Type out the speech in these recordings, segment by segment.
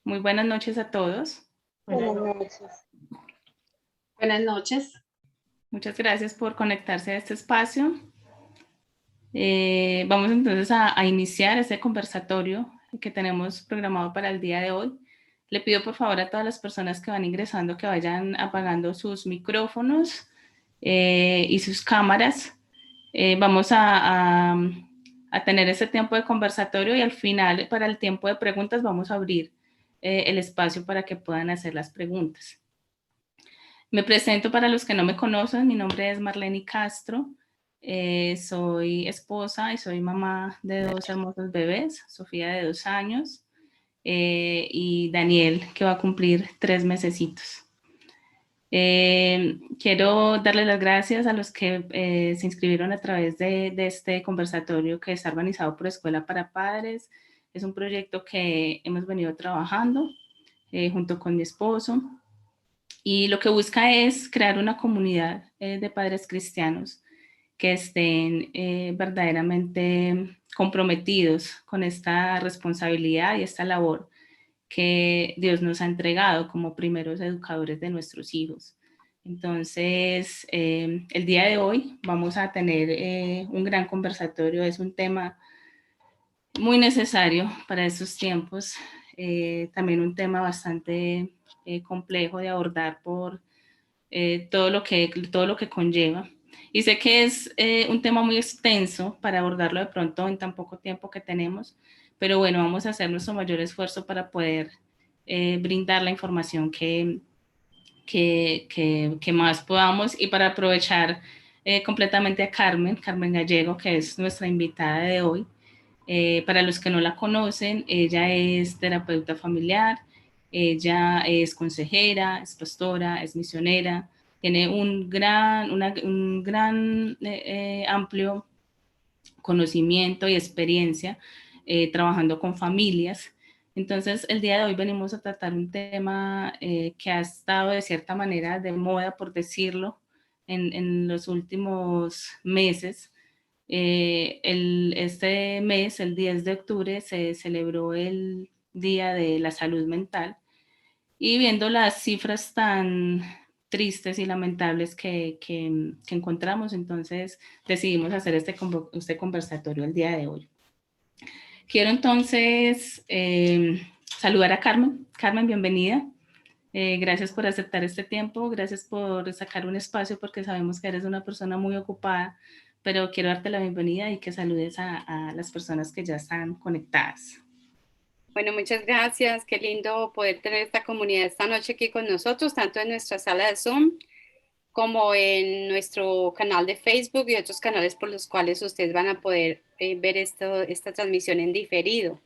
Muy buenas noches a todos. Buenas noches. Buenas noches. Muchas gracias por conectarse a este espacio. Vamos entonces a iniciar este conversatorio que tenemos programado para el día de hoy. Le pido por favor a todas las personas que van ingresando que vayan apagando sus micrófonos y sus cámaras. Vamos a tener este tiempo de conversatorio y al final, para el tiempo de preguntas, vamos a abrir el espacio para que puedan hacer las preguntas. Me presento para los que no me conocen, mi nombre es Marlene Castro, soy esposa y soy mamá de dos hermosos bebés, Sofía de 2 años y Daniel que va a cumplir 3 mesecitos. Quiero darle las gracias a los que se inscribieron a través de este conversatorio que está organizado por Escuela para Padres. Es un proyecto que hemos venido trabajando junto con mi esposo. Y lo que busca es crear una comunidad de padres cristianos que estén verdaderamente comprometidos con esta responsabilidad y esta labor que Dios nos ha entregado como primeros educadores de nuestros hijos. Entonces, el día de hoy vamos a tener un gran conversatorio. Es un tema muy necesario para estos tiempos. También un tema bastante complejo de abordar por todo lo que conlleva. Y sé que es un tema muy extenso para abordarlo de pronto en tan poco tiempo que tenemos, pero bueno, vamos a hacer nuestro mayor esfuerzo para poder brindar la información que más podamos y para aprovechar completamente a Carmen Gallego, que es nuestra invitada de hoy. Para los que no la conocen, ella es terapeuta familiar, ella es consejera, es pastora, es misionera, tiene un gran amplio conocimiento y experiencia trabajando con familias. Entonces, el día de hoy venimos a tratar un tema que ha estado de cierta manera de moda, por decirlo, en los últimos meses. Este mes, el 10 de octubre, se celebró el Día de la Salud Mental y viendo las cifras tan tristes y lamentables que encontramos, entonces decidimos hacer este conversatorio el día de hoy. Quiero entonces saludar a Carmen. Carmen, bienvenida. Gracias por aceptar este tiempo, gracias por sacar un espacio porque sabemos que eres una persona muy ocupada, pero quiero darte la bienvenida y que saludes a las personas que ya están conectadas. Bueno, muchas gracias. Qué lindo poder tener esta comunidad esta noche aquí con nosotros, tanto en nuestra sala de Zoom como en nuestro canal de Facebook y otros canales por los cuales ustedes van a poder ver esta transmisión en diferido.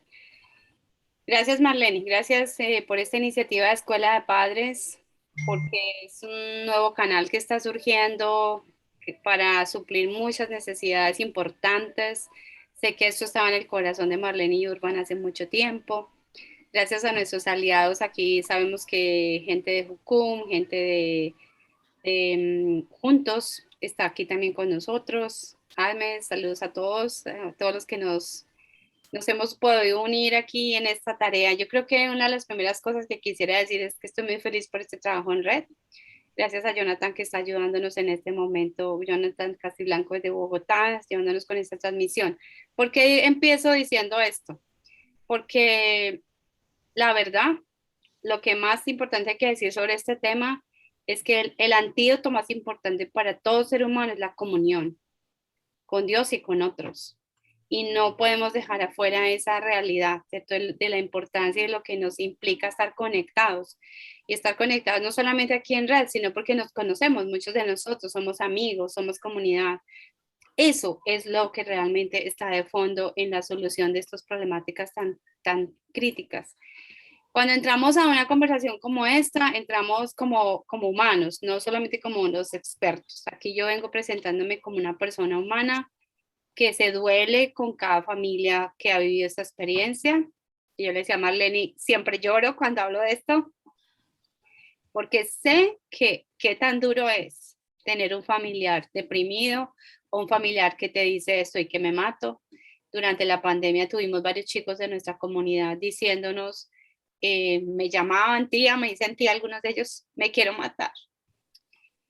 Gracias, Marlene. Gracias por esta iniciativa de Escuela de Padres, porque es un nuevo canal que está surgiendo para suplir muchas necesidades importantes. Sé que esto estaba en el corazón de Marlene y Urban hace mucho tiempo. Gracias a nuestros aliados aquí, sabemos que gente de Jucum, gente de Juntos está aquí también con nosotros. Adme, saludos a todos los que nos hemos podido unir aquí en esta tarea. Yo creo que una de las primeras cosas que quisiera decir es que estoy muy feliz por este trabajo en red. Gracias a Jonathan que está ayudándonos en este momento, Jonathan Castiblanco desde Bogotá, ayudándonos con esta transmisión. ¿Por qué empiezo diciendo esto? Porque la verdad, lo que más importante hay que decir sobre este tema es que el antídoto más importante para todo ser humano es la comunión con Dios y con otros. Y no podemos dejar afuera esa realidad, ¿cierto? De la importancia de lo que nos implica estar conectados. Y estar conectados no solamente aquí en red, sino porque nos conocemos, muchos de nosotros somos amigos, somos comunidad. Eso es lo que realmente está de fondo en la solución de estas problemáticas tan críticas. Cuando entramos a una conversación como esta, entramos como humanos, no solamente como unos expertos. Aquí yo vengo presentándome como una persona humana que se duele con cada familia que ha vivido esta experiencia. Y yo le decía a Marlene, siempre lloro cuando hablo de esto, porque sé que qué tan duro es tener un familiar deprimido o un familiar que te dice estoy que me mato. Durante la pandemia tuvimos varios chicos de nuestra comunidad diciéndonos me llamaban tía, me dicen tía, algunos de ellos, me quiero matar.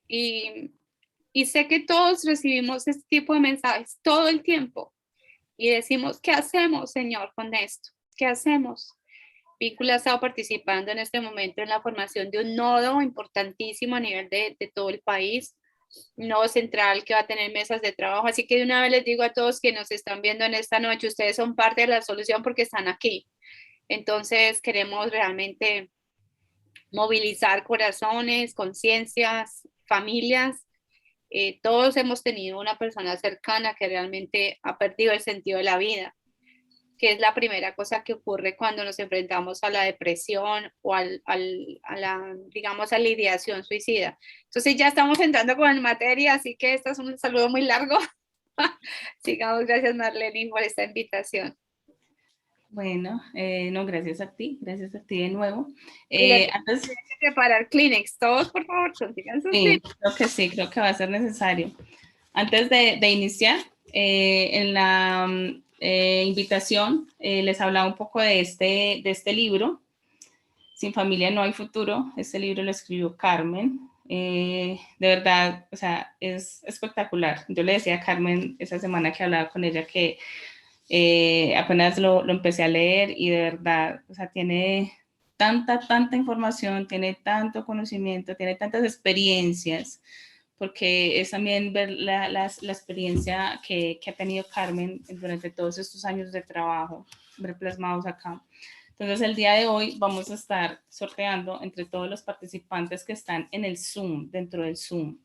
Y sé que todos recibimos este tipo de mensajes todo el tiempo y decimos, ¿qué hacemos, Señor, con esto? ¿Qué hacemos? Víncula ha estado participando en este momento en la formación de un nodo importantísimo a nivel de todo el país, un nodo central que va a tener mesas de trabajo. Así que de una vez les digo a todos que nos están viendo en esta noche, ustedes son parte de la solución porque están aquí. Entonces queremos realmente movilizar corazones, conciencias, familias. Todos hemos tenido una persona cercana que realmente ha perdido el sentido de la vida, que es la primera cosa que ocurre cuando nos enfrentamos a la depresión o a la, digamos, a la ideación suicida. Entonces ya estamos entrando con materia, así que este es un saludo muy largo. Sigamos, gracias Marlene por esta invitación. Bueno, no, gracias a ti de nuevo. Y les Antes, tengo que preparar Kleenex, todos por favor consigan sus Kleenex. sí, creo que va a ser necesario. Antes de iniciar, en la invitación les hablaba un poco de este libro, Sin familia no hay futuro. Este libro lo escribió Carmen. De verdad, o sea, es espectacular. Yo le decía a Carmen esa semana que hablaba con ella que apenas lo empecé a leer y de verdad, o sea, tiene tanta información, tiene tanto conocimiento, tiene tantas experiencias, porque es también ver la experiencia que ha tenido Carmen durante todos estos años de trabajo, ver plasmados acá. Entonces, el día de hoy vamos a estar sorteando entre todos los participantes que están en el Zoom, dentro del Zoom.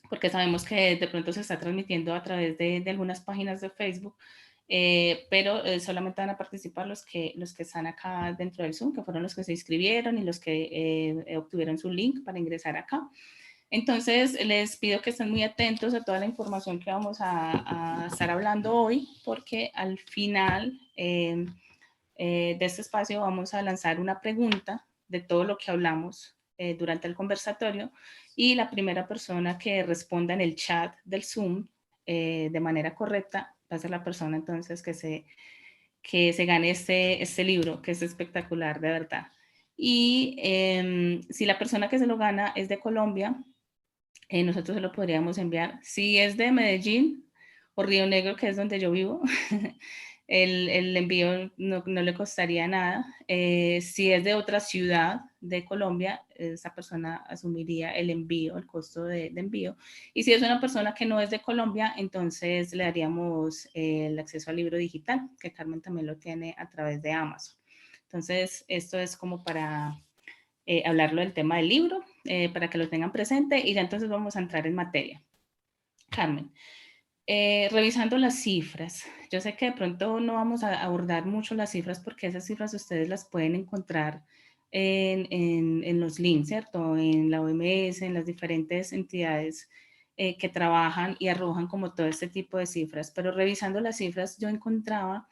Porque sabemos que de pronto se está transmitiendo a través de algunas páginas de Facebook, pero solamente van a participar los que están acá dentro del Zoom, que fueron los que se inscribieron y los que obtuvieron su link para ingresar acá. Entonces, les pido que estén muy atentos a toda la información que vamos a estar hablando hoy, porque al final de este espacio vamos a lanzar una pregunta de todo lo que hablamos durante el conversatorio, y la primera persona que responda en el chat del Zoom de manera correcta va a ser la persona entonces que se gane este libro, que es espectacular, de verdad. Y si la persona que se lo gana es de Colombia, nosotros se lo podríamos enviar. Si es de Medellín o Río Negro, que es donde yo vivo, el envío no le costaría nada. Si es de otra ciudad de Colombia, esa persona asumiría el envío, el costo de envío. Y si es una persona que no es de Colombia, entonces le daríamos el acceso al libro digital, que Carmen también lo tiene a través de Amazon. Entonces, esto es como para hablarlo del tema del libro, para que lo tengan presente, y ya entonces vamos a entrar en materia. Carmen, revisando las cifras, yo sé que de pronto no vamos a abordar mucho las cifras porque esas cifras ustedes las pueden encontrar en los links, ¿cierto? En la OMS, en las diferentes entidades que trabajan y arrojan como todo este tipo de cifras, pero revisando las cifras yo encontraba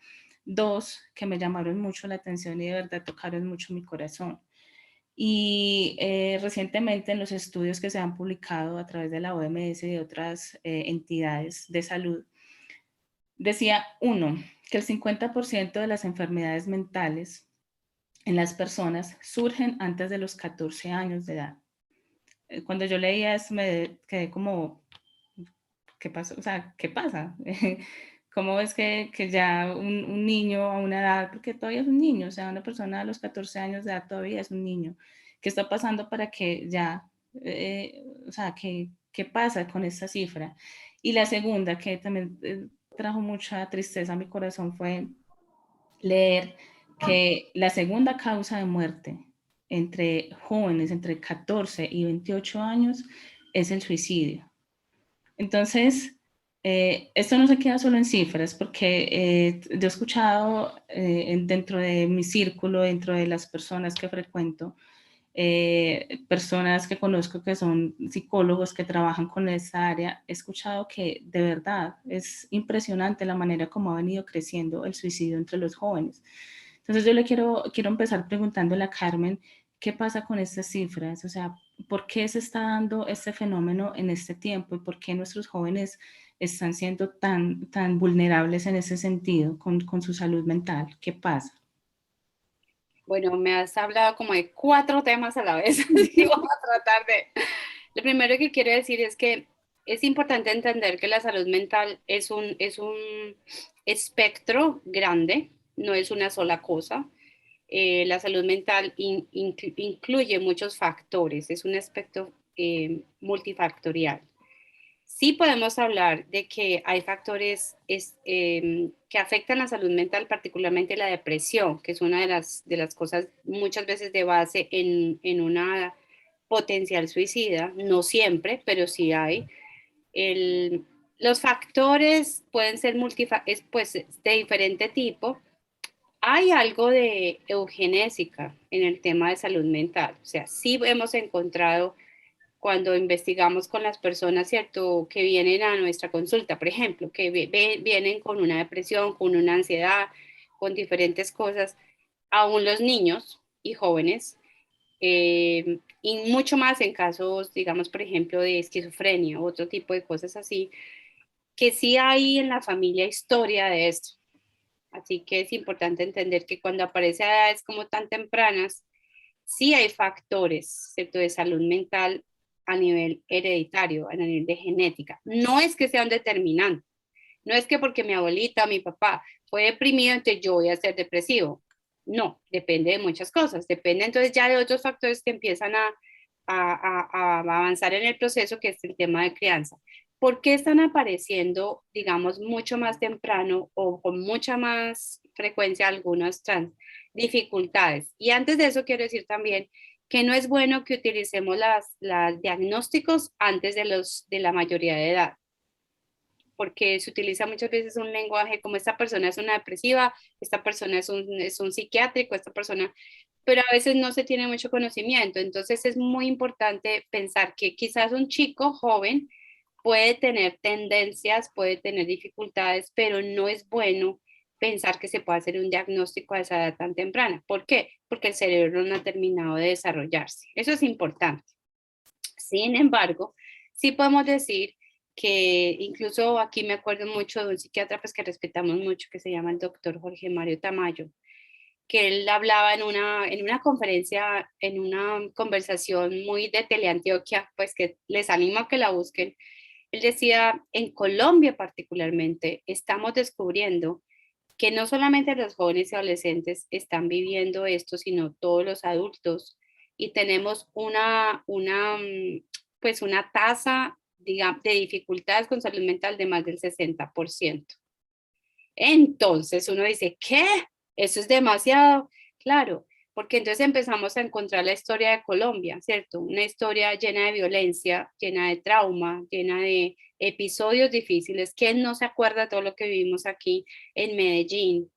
dos que me llamaron mucho la atención y de verdad tocaron mucho mi corazón. Y recientemente en los estudios que se han publicado a través de la OMS y de otras entidades de salud, decía uno, que el 50% de las enfermedades mentales en las personas surgen antes de los 14 años de edad. Cuando yo leía eso me quedé como, ¿qué pasó? O sea, ¿qué pasa? ¿Cómo es que ya un niño a una edad, porque todavía es un niño, o sea, una persona a los 14 años de edad todavía es un niño? ¿Qué está pasando para que ya, o sea, qué pasa con esta cifra? Y la segunda, que también trajo mucha tristeza a mi corazón, fue leer que la segunda causa de muerte entre jóvenes entre 14 y 28 años es el suicidio. Entonces, esto no se queda solo en cifras, porque yo he escuchado dentro de mi círculo, dentro de las personas que frecuento, personas que conozco que son psicólogos que trabajan con esta área, he escuchado que de verdad es impresionante la manera como ha venido creciendo el suicidio entre los jóvenes. Entonces yo le quiero empezar preguntándole a Carmen, ¿qué pasa con estas cifras? O sea, ¿por qué se está dando este fenómeno en este tiempo y por qué nuestros jóvenes están siendo tan vulnerables en ese sentido con su salud mental? ¿Qué pasa? Bueno, me has hablado como de 4 temas a la vez, así que vamos a tratar de... Lo primero que quiero decir es que es importante entender que la salud mental es un espectro grande, no es una sola cosa. La salud mental incluye muchos factores, es un aspecto multifactorial. Sí podemos hablar de que hay factores que afectan la salud mental, particularmente la depresión, que es una de las cosas muchas veces de base en una potencial suicida, no siempre, pero sí hay. El, los factores pueden ser pues, de diferente tipo. Hay algo de eugenésica en el tema de salud mental, o sea, sí hemos encontrado cuando investigamos con las personas, ¿cierto?, que vienen a nuestra consulta, por ejemplo, que vienen con una depresión, con una ansiedad, con diferentes cosas, aún los niños y jóvenes, y mucho más en casos, digamos, por ejemplo, de esquizofrenia, otro tipo de cosas así, que sí hay en la familia historia de esto. Así que es importante entender que cuando aparece a edades como tan tempranas, sí hay factores, ¿cierto?, de salud mental a nivel hereditario, a nivel de genética. No es que sea un determinante, no es que porque mi abuelita o mi papá fue deprimido, entonces yo voy a ser depresivo. No, depende de muchas cosas, depende entonces ya de otros factores que empiezan a avanzar en el proceso, que es el tema de crianza. ¿Por qué están apareciendo, digamos, mucho más temprano o con mucha más frecuencia algunas dificultades? Y antes de eso quiero decir también que no es bueno que utilicemos las diagnósticos antes de la mayoría de edad, porque se utiliza muchas veces un lenguaje como esta persona es una depresiva, esta persona es un psiquiátrico, esta persona, pero a veces no se tiene mucho conocimiento. Entonces es muy importante pensar que quizás un chico joven puede tener tendencias, puede tener dificultades, pero no es bueno pensar que se puede hacer un diagnóstico a esa edad tan temprana. ¿Por qué? Porque el cerebro no ha terminado de desarrollarse. Eso es importante. Sin embargo, sí podemos decir que incluso aquí me acuerdo mucho de un psiquiatra pues, que respetamos mucho, que se llama el doctor Jorge Mario Tamayo, que él hablaba en una conferencia, en una conversación muy de Teleantioquia, pues que les animo a que la busquen. Él decía, en Colombia particularmente, estamos descubriendo que no solamente los jóvenes y adolescentes están viviendo esto, sino todos los adultos. Y tenemos pues una tasa, digamos, de dificultades con salud mental de más del 60%. Entonces uno dice, ¿qué? Eso es demasiado. Claro, porque entonces empezamos a encontrar la historia de Colombia, ¿cierto? Una historia llena de violencia, llena de trauma, llena de episodios difíciles. ¿Quién no se acuerda de todo lo que vivimos aquí en Medellín?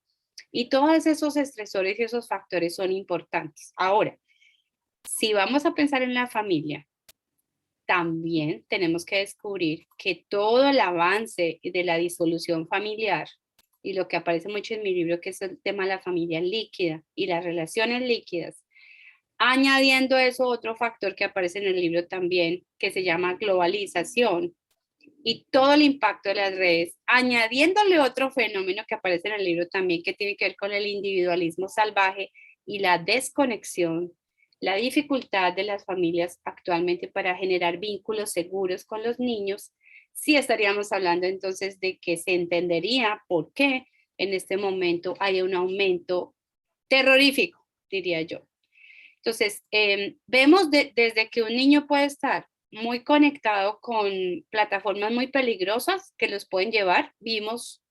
Y todos esos estresores y esos factores son importantes. Ahora, si vamos a pensar en la familia, también tenemos que descubrir que todo el avance de la disolución familiar y lo que aparece mucho en mi libro, que es el tema de la familia líquida y las relaciones líquidas, añadiendo eso otro factor que aparece en el libro también, que se llama globalización y todo el impacto de las redes, añadiéndole otro fenómeno que aparece en el libro también, que tiene que ver con el individualismo salvaje y la desconexión, la dificultad de las familias actualmente para generar vínculos seguros con los niños. Sí estaríamos hablando entonces de que se entendería por qué en este momento hay un aumento terrorífico, diría yo. Entonces, vemos desde que un niño puede estar muy conectado con plataformas muy peligrosas que los pueden llevar. Vimos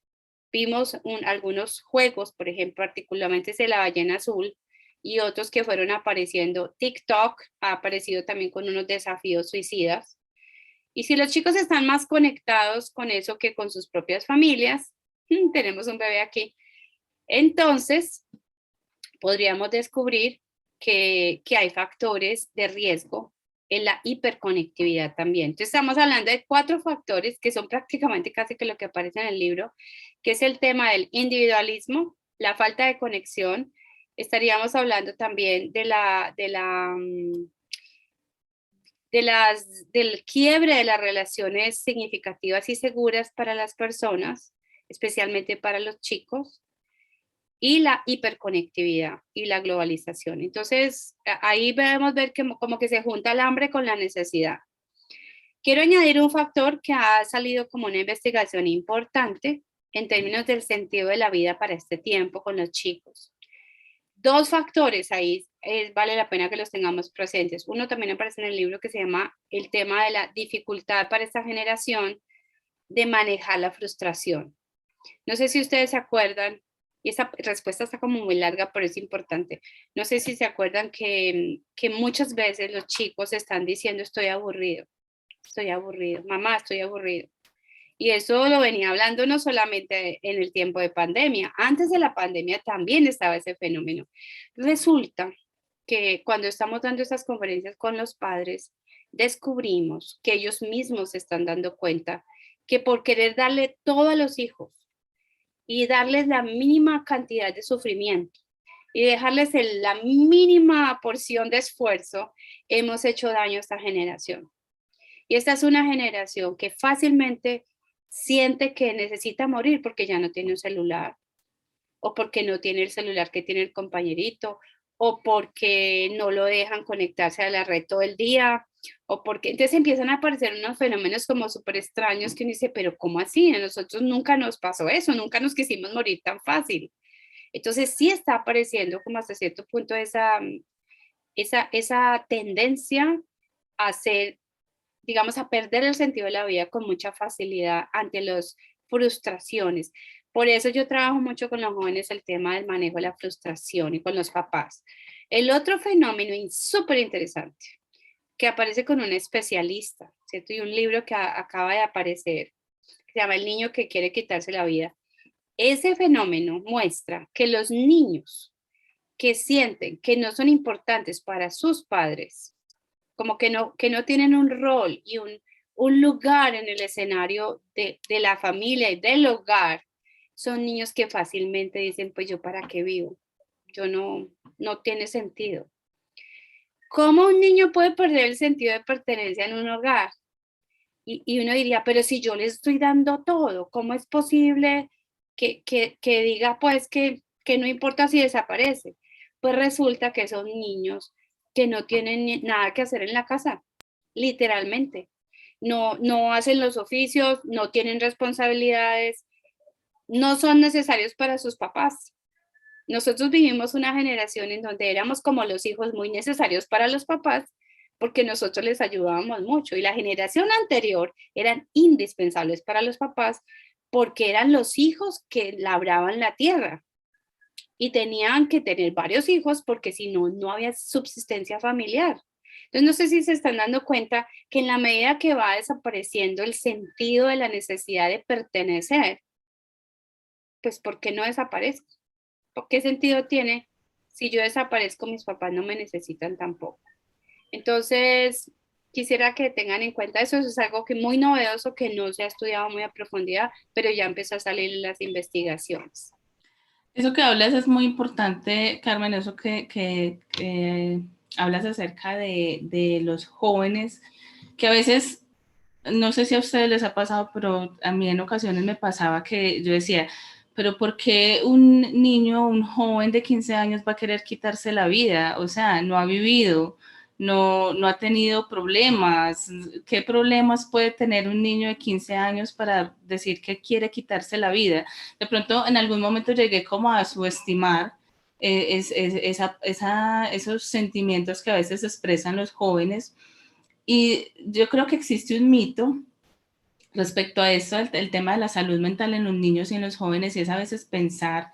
algunos juegos, por ejemplo, particularmente de la ballena azul y otros que fueron apareciendo. TikTok ha aparecido también con unos desafíos suicidas. Y si los chicos están más conectados con eso que con sus propias familias, tenemos un bebé aquí, entonces podríamos descubrir que hay factores de riesgo en la hiperconectividad también. Entonces estamos hablando de 4 factores que son prácticamente casi que lo que aparece en el libro, que es el tema del individualismo, la falta de conexión. Estaríamos hablando también del quiebre de las relaciones significativas y seguras para las personas, especialmente para los chicos. y la hiperconectividad y la globalización. Entonces, ahí podemos ver que como que se junta el hambre con la necesidad. Quiero añadir un factor que ha salido como una investigación importante en términos del sentido de la vida para este tiempo con los chicos. Dos factores ahí vale la pena que los tengamos presentes. Uno también aparece en el libro que se llama el tema de la dificultad para esta generación de manejar la frustración. No sé si ustedes se acuerdan, y esa respuesta está como muy larga, pero es importante. No sé si se acuerdan que muchas veces los chicos están diciendo estoy aburrido, mamá, estoy aburrido. Y eso lo venía hablando no solamente en el tiempo de pandemia, antes de la pandemia también estaba ese fenómeno. Resulta que cuando estamos dando estas conferencias con los padres, descubrimos que ellos mismos se están dando cuenta que por querer darle todo a los hijos y darles la mínima cantidad de sufrimiento y dejarles la mínima porción de esfuerzo, hemos hecho daño a esta generación. Y esta es una generación que fácilmente siente que necesita morir porque ya no tiene un celular, o porque no tiene el celular que tiene el compañerito, o porque no lo dejan conectarse a la red todo el día, o porque entonces empiezan a aparecer unos fenómenos como súper extraños que uno dice, pero ¿cómo así? A nosotros nunca nos pasó eso, nunca nos quisimos morir tan fácil. Entonces sí está apareciendo como hasta cierto punto esa tendencia a ser, digamos, a perder el sentido de la vida con mucha facilidad ante las frustraciones. Por eso yo trabajo mucho con los jóvenes el tema del manejo de la frustración y con los papás. El otro fenómeno súper interesante que aparece con un especialista, ¿cierto? Y un libro que acaba de aparecer, que se llama El niño que quiere quitarse la vida. Ese fenómeno muestra que los niños que sienten que no son importantes para sus padres, como que no tienen un rol y un lugar en el escenario de la familia y del hogar, son niños que fácilmente dicen, pues yo para qué vivo, yo no tiene sentido. ¿Cómo un niño puede perder el sentido de pertenencia en un hogar? Y uno diría, pero si yo le estoy dando todo, ¿cómo es posible que diga pues que no importa si desaparece? Pues resulta que son niños que no tienen nada que hacer en la casa, literalmente. No hacen los oficios, no tienen responsabilidades, no son necesarios para sus papás. Nosotros vivimos una generación en donde éramos como los hijos muy necesarios para los papás porque nosotros les ayudábamos mucho y la generación anterior eran indispensables para los papás porque eran los hijos que labraban la tierra y tenían que tener varios hijos porque si no, no había subsistencia familiar. Entonces, no sé si se están dando cuenta que en la medida que va desapareciendo el sentido de la necesidad de pertenecer, pues ¿por qué no desaparezco? ¿Qué sentido tiene si yo desaparezco, mis papás no me necesitan tampoco? Entonces, quisiera que tengan en cuenta eso. Eso es algo que muy novedoso, que no se ha estudiado muy a profundidad, pero ya empezó a salir en las investigaciones. Eso que hablas es muy importante, Carmen, eso hablas acerca de los jóvenes, que a veces, no sé si a ustedes les ha pasado, pero a mí en ocasiones me pasaba que yo decía, pero ¿por qué un niño, un joven de 15 años va a querer quitarse la vida? O sea, no ha vivido, no ha tenido problemas. ¿Qué problemas puede tener un niño de 15 años para decir que quiere quitarse la vida? De pronto, en algún momento llegué como a subestimar esos sentimientos que a veces expresan los jóvenes. Y yo creo que existe un mito respecto a eso, el tema de la salud mental en los niños y en los jóvenes, y es a veces pensar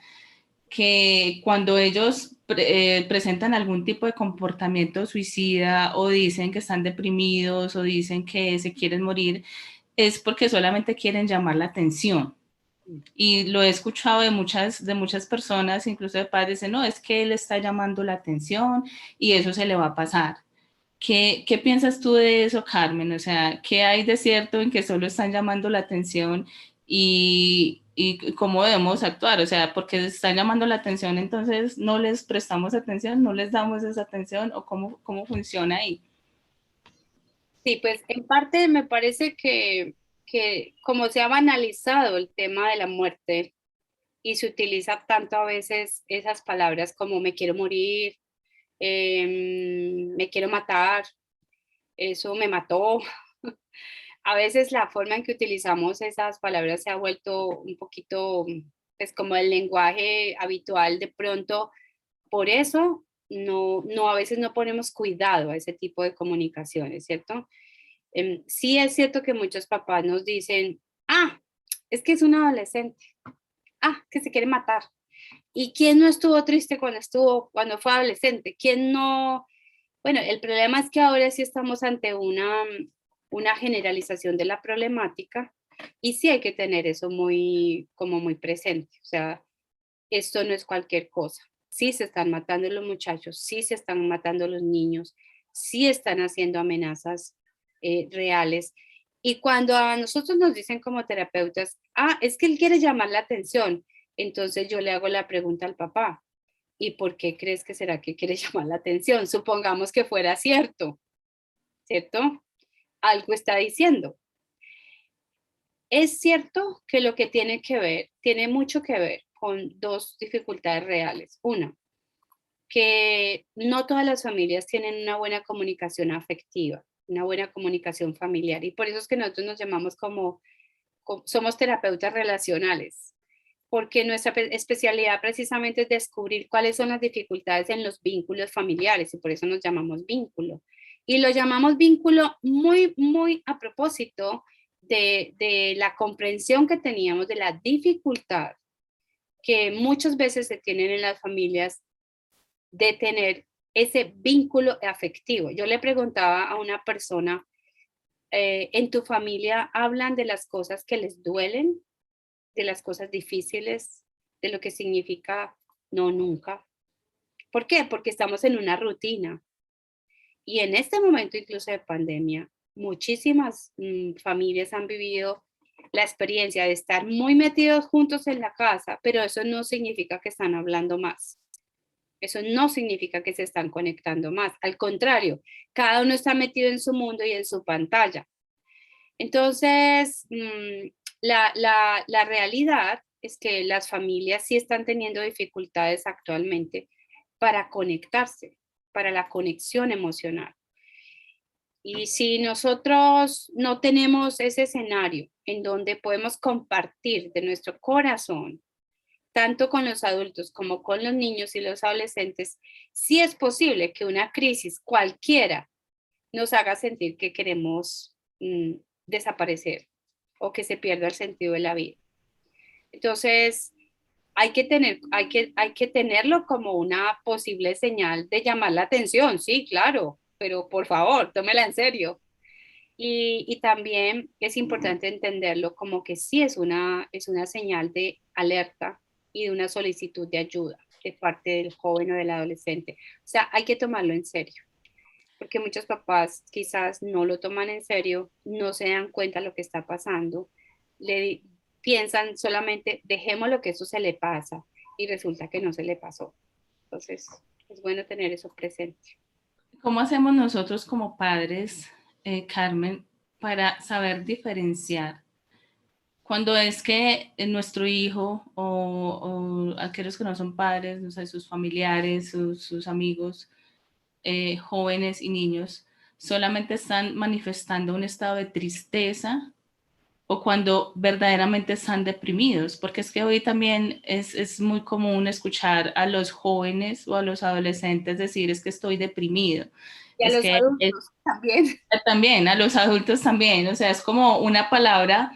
que cuando ellos presentan algún tipo de comportamiento suicida o dicen que están deprimidos o dicen que se quieren morir, es porque solamente quieren llamar la atención. Y lo he escuchado de muchas personas, incluso de padres, dicen, no, es que él está llamando la atención y eso se le va a pasar. ¿Qué piensas tú de eso, Carmen? O sea, ¿qué hay de cierto en que solo están llamando la atención y cómo debemos actuar? O sea, porque están llamando la atención, entonces no les prestamos atención, no les damos esa atención o cómo funciona ahí. Sí, pues en parte me parece que como se ha banalizado el tema de la muerte y se utiliza tanto a veces esas palabras como me quiero morir, me quiero matar, eso me mató. A veces la forma en que utilizamos esas palabras se ha vuelto un poquito, pues como el lenguaje habitual de pronto. Por eso no, a veces no ponemos cuidado a ese tipo de comunicaciones, ¿cierto? Sí es cierto que muchos papás nos dicen, ah, es que es un adolescente, ah, que se quiere matar. ¿Y quién no estuvo triste cuando fue adolescente? ¿Quién no? Bueno, el problema es que ahora sí estamos ante una generalización de la problemática y sí hay que tener eso como muy presente. O sea, esto no es cualquier cosa. Sí se están matando los muchachos, sí se están matando los niños, sí están haciendo amenazas reales. Y cuando a nosotros nos dicen como terapeutas, ah, es que él quiere llamar la atención, entonces yo le hago la pregunta al papá, ¿y por qué crees que será que quiere llamar la atención? Supongamos que fuera cierto, ¿cierto? Algo está diciendo. Es cierto que lo que tiene mucho que ver con dos dificultades reales. Una, que no todas las familias tienen una buena comunicación afectiva, una buena comunicación familiar. Y por eso es que nosotros nos llamamos somos terapeutas relacionales, porque nuestra especialidad precisamente es descubrir cuáles son las dificultades en los vínculos familiares y por eso nos llamamos vínculo. Y lo llamamos vínculo muy, muy a propósito de la comprensión que teníamos de la dificultad que muchas veces se tienen en las familias de tener ese vínculo afectivo. Yo le preguntaba a una persona, ¿en tu familia hablan de las cosas que les duelen, de las cosas difíciles, de lo que significa no nunca? ¿Por qué? Porque estamos en una rutina. Y en este momento incluso de pandemia, muchísimas familias han vivido la experiencia de estar muy metidos juntos en la casa, pero eso no significa que están hablando más. Eso no significa que se están conectando más. Al contrario, cada uno está metido en su mundo y en su pantalla. Entonces, la realidad es que las familias sí están teniendo dificultades actualmente para conectarse, para la conexión emocional. Y si nosotros no tenemos ese escenario en donde podemos compartir de nuestro corazón, tanto con los adultos como con los niños y los adolescentes, sí es posible que una crisis cualquiera nos haga sentir que queremos desaparecer o que se pierda el sentido de la vida. Entonces, hay que tenerlo como una posible señal de llamar la atención, sí, claro, pero por favor, tómela en serio. Y también es importante entenderlo como que sí es una señal de alerta y de una solicitud de ayuda de parte del joven o del adolescente. O sea, hay que tomarlo en serio, porque muchos papás quizás no lo toman en serio, no se dan cuenta de lo que está pasando, le piensan solamente, dejémoslo que eso se le pasa, y resulta que no se le pasó. Entonces, es bueno tener eso presente. ¿Cómo hacemos nosotros como padres, Carmen, para saber diferenciar cuando es que nuestro hijo o aquellos que no son padres, no sé, sus familiares, sus amigos, jóvenes y niños, solamente están manifestando un estado de tristeza o cuando verdaderamente están deprimidos? Porque es que hoy también es muy común escuchar a los jóvenes o a los adolescentes decir es que estoy deprimido. Y a Es los que adultos también. también, a los adultos también, o sea, es como una palabra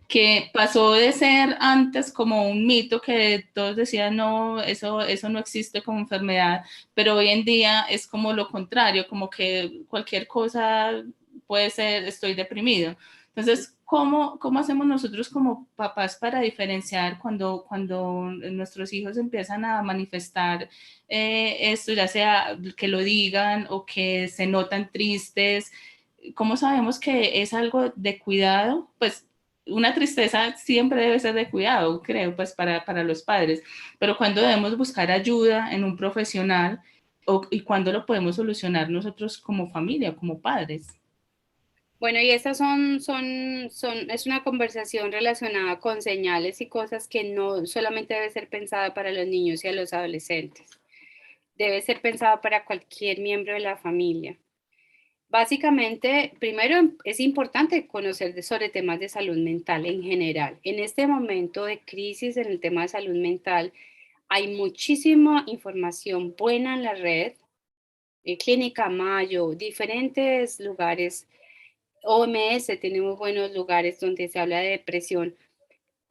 que pasó de ser antes como un mito que todos decían, no, eso no existe como enfermedad, pero hoy en día es como lo contrario, como que cualquier cosa puede ser, estoy deprimido. Entonces, ¿cómo hacemos nosotros como papás para diferenciar cuando nuestros hijos empiezan a manifestar esto, ya sea que lo digan o que se notan tristes? ¿Cómo sabemos que es algo de cuidado? Pues una tristeza siempre debe ser de cuidado, creo, pues para los padres, pero cuando debemos buscar ayuda en un profesional y cuándo lo podemos solucionar nosotros como familia, como padres. Bueno, y esas es una conversación relacionada con señales y cosas que no solamente debe ser pensada para los niños y a los adolescentes, debe ser pensada para cualquier miembro de la familia. Básicamente, primero es importante conocer sobre temas de salud mental en general. En este momento de crisis en el tema de salud mental, hay muchísima información buena en la red, Clínica Mayo, diferentes lugares, OMS tiene muy buenos lugares donde se habla de depresión.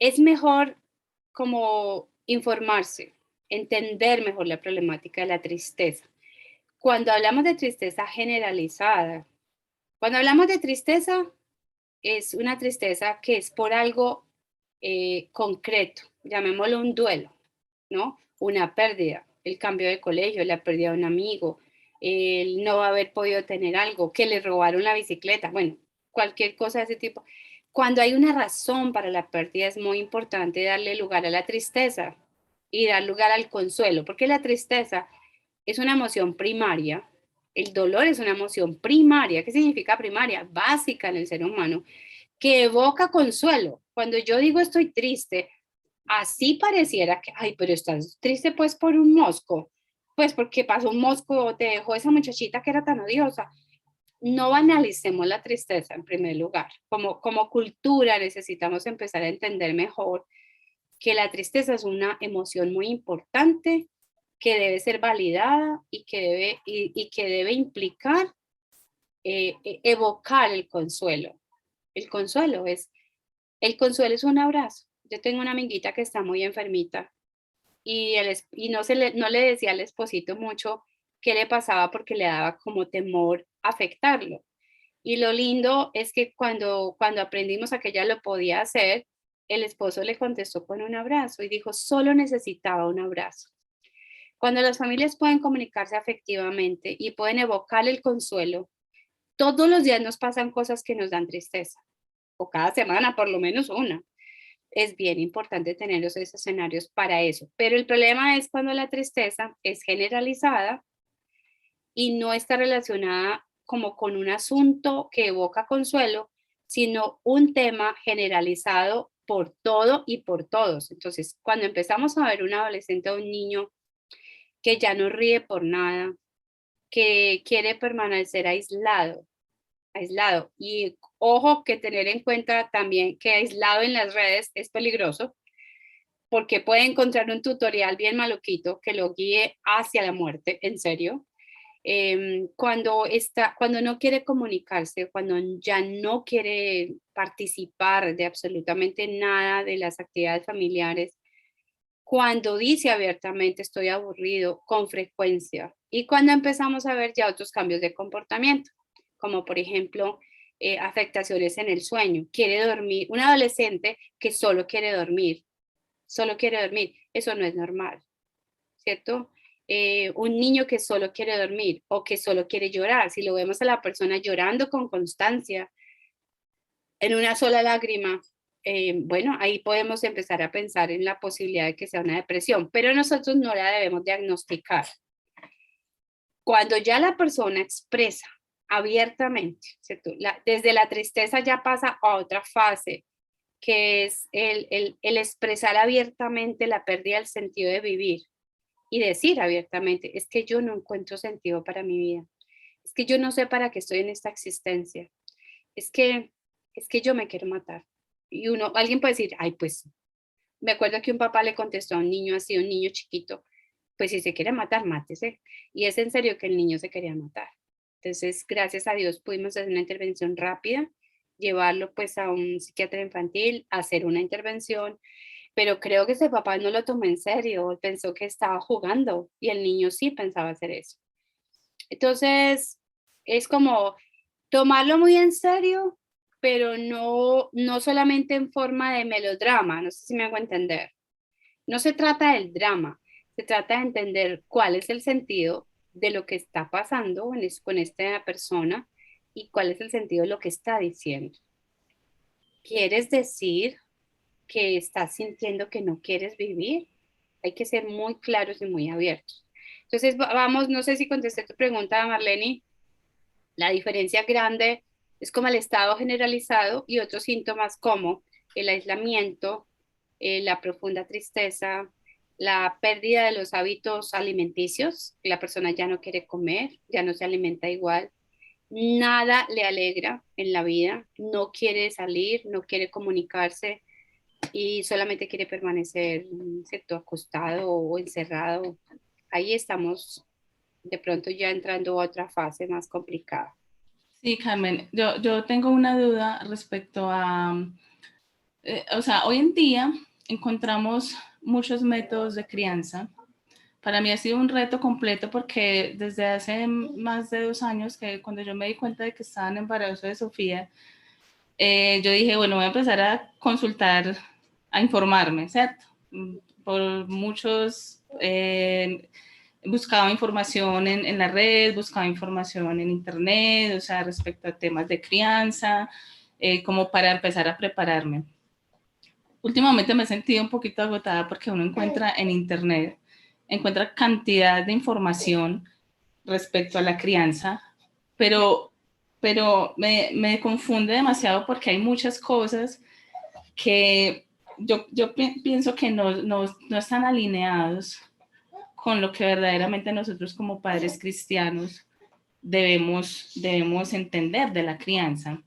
Es mejor como informarse, entender mejor la problemática de la tristeza. Cuando hablamos de tristeza generalizada, cuando hablamos de tristeza, es una tristeza que es por algo concreto, llamémoslo un duelo, ¿no? Una pérdida, el cambio de colegio, la pérdida de un amigo, el no haber podido tener algo, que le robaron la bicicleta, bueno, cualquier cosa de ese tipo. Cuando hay una razón para la pérdida es muy importante darle lugar a la tristeza y dar lugar al consuelo, porque la tristeza es una emoción primaria, el dolor es una emoción primaria. ¿Qué significa primaria? Básica en el ser humano, que evoca consuelo. Cuando yo digo estoy triste, así pareciera que, ay, pero estás triste pues por un mosco, pues porque pasó un mosco o te dejó esa muchachita que era tan odiosa. No banalicemos la tristeza en primer lugar. Como cultura necesitamos empezar a entender mejor que la tristeza es una emoción muy importante que debe ser validada y que debe implicar evocar el consuelo. El consuelo es, el consuelo es un abrazo. Yo tengo una amiguita que está muy enfermita y no le decía al esposito mucho qué le pasaba porque le daba como temor afectarlo. Y lo lindo es que cuando aprendimos a que ella lo podía hacer, el esposo le contestó con un abrazo y dijo, solo necesitaba un abrazo. Cuando las familias pueden comunicarse afectivamente y pueden evocar el consuelo, todos los días nos pasan cosas que nos dan tristeza, o cada semana por lo menos una. Es bien importante tener esos escenarios para eso. Pero el problema es cuando la tristeza es generalizada y no está relacionada como con un asunto que evoca consuelo, sino un tema generalizado por todo y por todos. Entonces, cuando empezamos a ver un adolescente o un niño que ya no ríe por nada, que quiere permanecer aislado. Y ojo que tener en cuenta también que aislado en las redes es peligroso porque puede encontrar un tutorial bien maluquito que lo guíe hacia la muerte, en serio. Cuando no quiere comunicarse, cuando ya no quiere participar de absolutamente nada de las actividades familiares, cuando dice abiertamente estoy aburrido con frecuencia y cuando empezamos a ver ya otros cambios de comportamiento, como por ejemplo afectaciones en el sueño, quiere dormir, un adolescente que solo quiere dormir, eso no es normal, ¿cierto? Un niño que solo quiere dormir o que solo quiere llorar, si lo vemos a la persona llorando con constancia, en una sola lágrima, bueno, ahí podemos empezar a pensar en la posibilidad de que sea una depresión, pero nosotros no la debemos diagnosticar. Cuando ya la persona expresa abiertamente, ¿cierto? Desde la tristeza ya pasa a otra fase, que es el expresar abiertamente la pérdida del sentido de vivir y decir abiertamente, es que yo no encuentro sentido para mi vida, es que yo no sé para qué estoy en esta existencia, es que, es que yo me quiero matar. Y alguien puede decir, ay, pues, me acuerdo que un papá le contestó a un niño así, un niño chiquito, pues si se quiere matar, mátese. Y es en serio que el niño se quería matar. Entonces, gracias a Dios pudimos hacer una intervención rápida, llevarlo pues a un psiquiatra infantil, hacer una intervención, pero creo que ese papá no lo tomó en serio, pensó que estaba jugando y el niño sí pensaba hacer eso. Entonces, es como tomarlo muy en serio, pero no solamente en forma de melodrama, no sé si me hago entender. No se trata del drama, se trata de entender cuál es el sentido de lo que está pasando con esta persona y cuál es el sentido de lo que está diciendo. ¿Quieres decir que estás sintiendo que no quieres vivir? Hay que ser muy claros y muy abiertos. Entonces, vamos, no sé si contesté tu pregunta, Marlene, la diferencia grande. Es como el estado generalizado y otros síntomas como el aislamiento, la profunda tristeza, la pérdida de los hábitos alimenticios, la persona ya no quiere comer, ya no se alimenta igual, nada le alegra en la vida, no quiere salir, no quiere comunicarse y solamente quiere permanecer, ¿cierto?, acostado o encerrado. Ahí estamos de pronto ya entrando a otra fase más complicada. Sí, Carmen, yo tengo una duda respecto a, o sea, hoy en día encontramos muchos métodos de crianza. Para mí ha sido un reto completo porque desde hace más de 2 años, que cuando yo me di cuenta de que estaba en embarazo de Sofía, yo dije, bueno, voy a empezar a consultar, a informarme, ¿cierto? Por muchos, buscaba información en la red, buscaba información en internet, o sea, respecto a temas de crianza, como para empezar a prepararme. Últimamente me he sentido un poquito agotada porque uno encuentra en internet, encuentra cantidad de información respecto a la crianza, pero, pero me confunde demasiado porque hay muchas cosas que yo pienso que no están alineados con lo que verdaderamente nosotros como padres cristianos debemos entender de la crianza.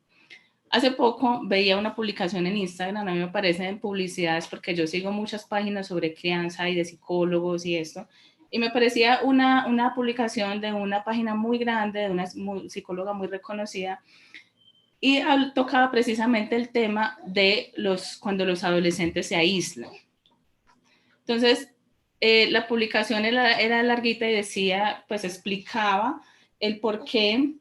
Hace poco veía una publicación en Instagram, a mí me parecen publicidades porque yo sigo muchas páginas sobre crianza y de psicólogos y esto, y me parecía una publicación de una página muy grande, de una psicóloga muy reconocida, y tocaba precisamente el tema de cuando los adolescentes se aíslan. Entonces, la publicación era larguita y decía, pues explicaba el por qué,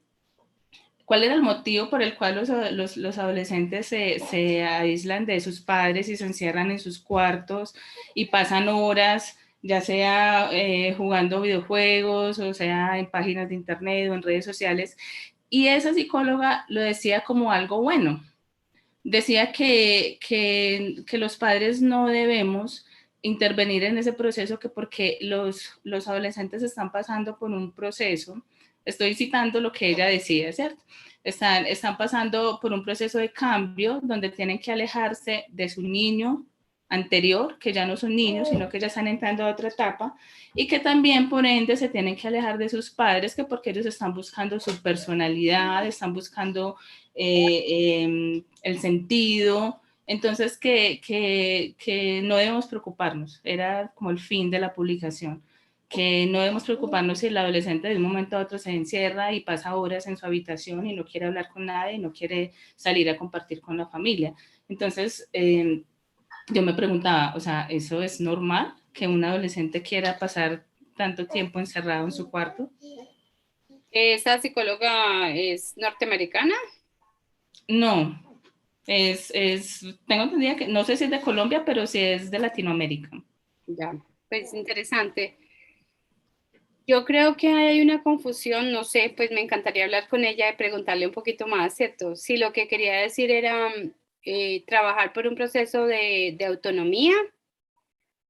cuál era el motivo por el cual los adolescentes se aíslan de sus padres y se encierran en sus cuartos y pasan horas, ya sea jugando videojuegos, o sea en páginas de internet o en redes sociales. Y esa psicóloga lo decía como algo bueno. Decía que los padres no debemos intervenir en ese proceso, que porque los adolescentes están pasando por un proceso, estoy citando lo que ella decía, ¿cierto? Están pasando por un proceso de cambio donde tienen que alejarse de su niño anterior, que ya no son niños, sino que ya están entrando a otra etapa, y que también por ende se tienen que alejar de sus padres, que porque ellos están buscando su personalidad, están buscando el sentido, entonces que no debemos preocuparnos, era como el fin de la publicación, que no debemos preocuparnos si el adolescente de un momento a otro se encierra y pasa horas en su habitación y no quiere hablar con nadie y no quiere salir a compartir con la familia. Entonces, yo me preguntaba, o sea, ¿eso es normal que un adolescente quiera pasar tanto tiempo encerrado en su cuarto? ¿Esa psicóloga es norteamericana? No, tengo entendido que, no sé si es de Colombia, pero sí es de Latinoamérica. Ya, pues interesante. Yo creo que hay una confusión, no sé, pues me encantaría hablar con ella y preguntarle un poquito más, ¿cierto? Si lo que quería decir era trabajar por un proceso de autonomía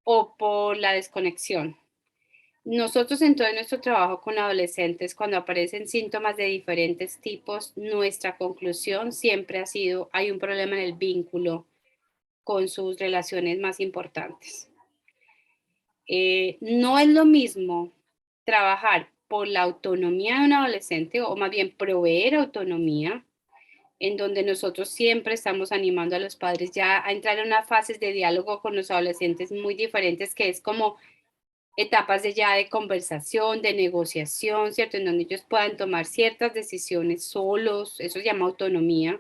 o por la desconexión. Nosotros en todo nuestro trabajo con adolescentes, cuando aparecen síntomas de diferentes tipos, nuestra conclusión siempre ha sido, hay un problema en el vínculo con sus relaciones más importantes. No es lo mismo trabajar por la autonomía de un adolescente o más bien proveer autonomía, en donde nosotros siempre estamos animando a los padres ya a entrar en unas fases de diálogo con los adolescentes muy diferentes, que es como etapas de ya de conversación, de negociación, ¿cierto? En donde ellos puedan tomar ciertas decisiones solos, eso se llama autonomía,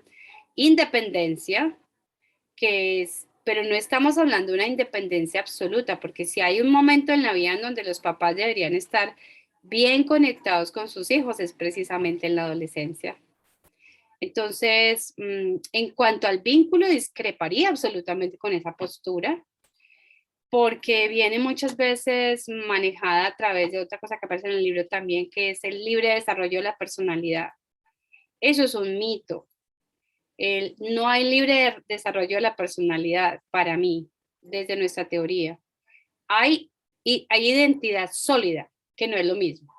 independencia, que es, pero no estamos hablando de una independencia absoluta, porque si hay un momento en la vida en donde los papás deberían estar bien conectados con sus hijos, es precisamente en la adolescencia. Entonces, en cuanto al vínculo, discreparía absolutamente con esa postura, porque viene muchas veces manejada a través de otra cosa que aparece en el libro también, que es el libre desarrollo de la personalidad. Eso es un mito. No hay libre desarrollo de la personalidad para mí, desde nuestra teoría. Hay, hay identidad sólida, que no es lo mismo.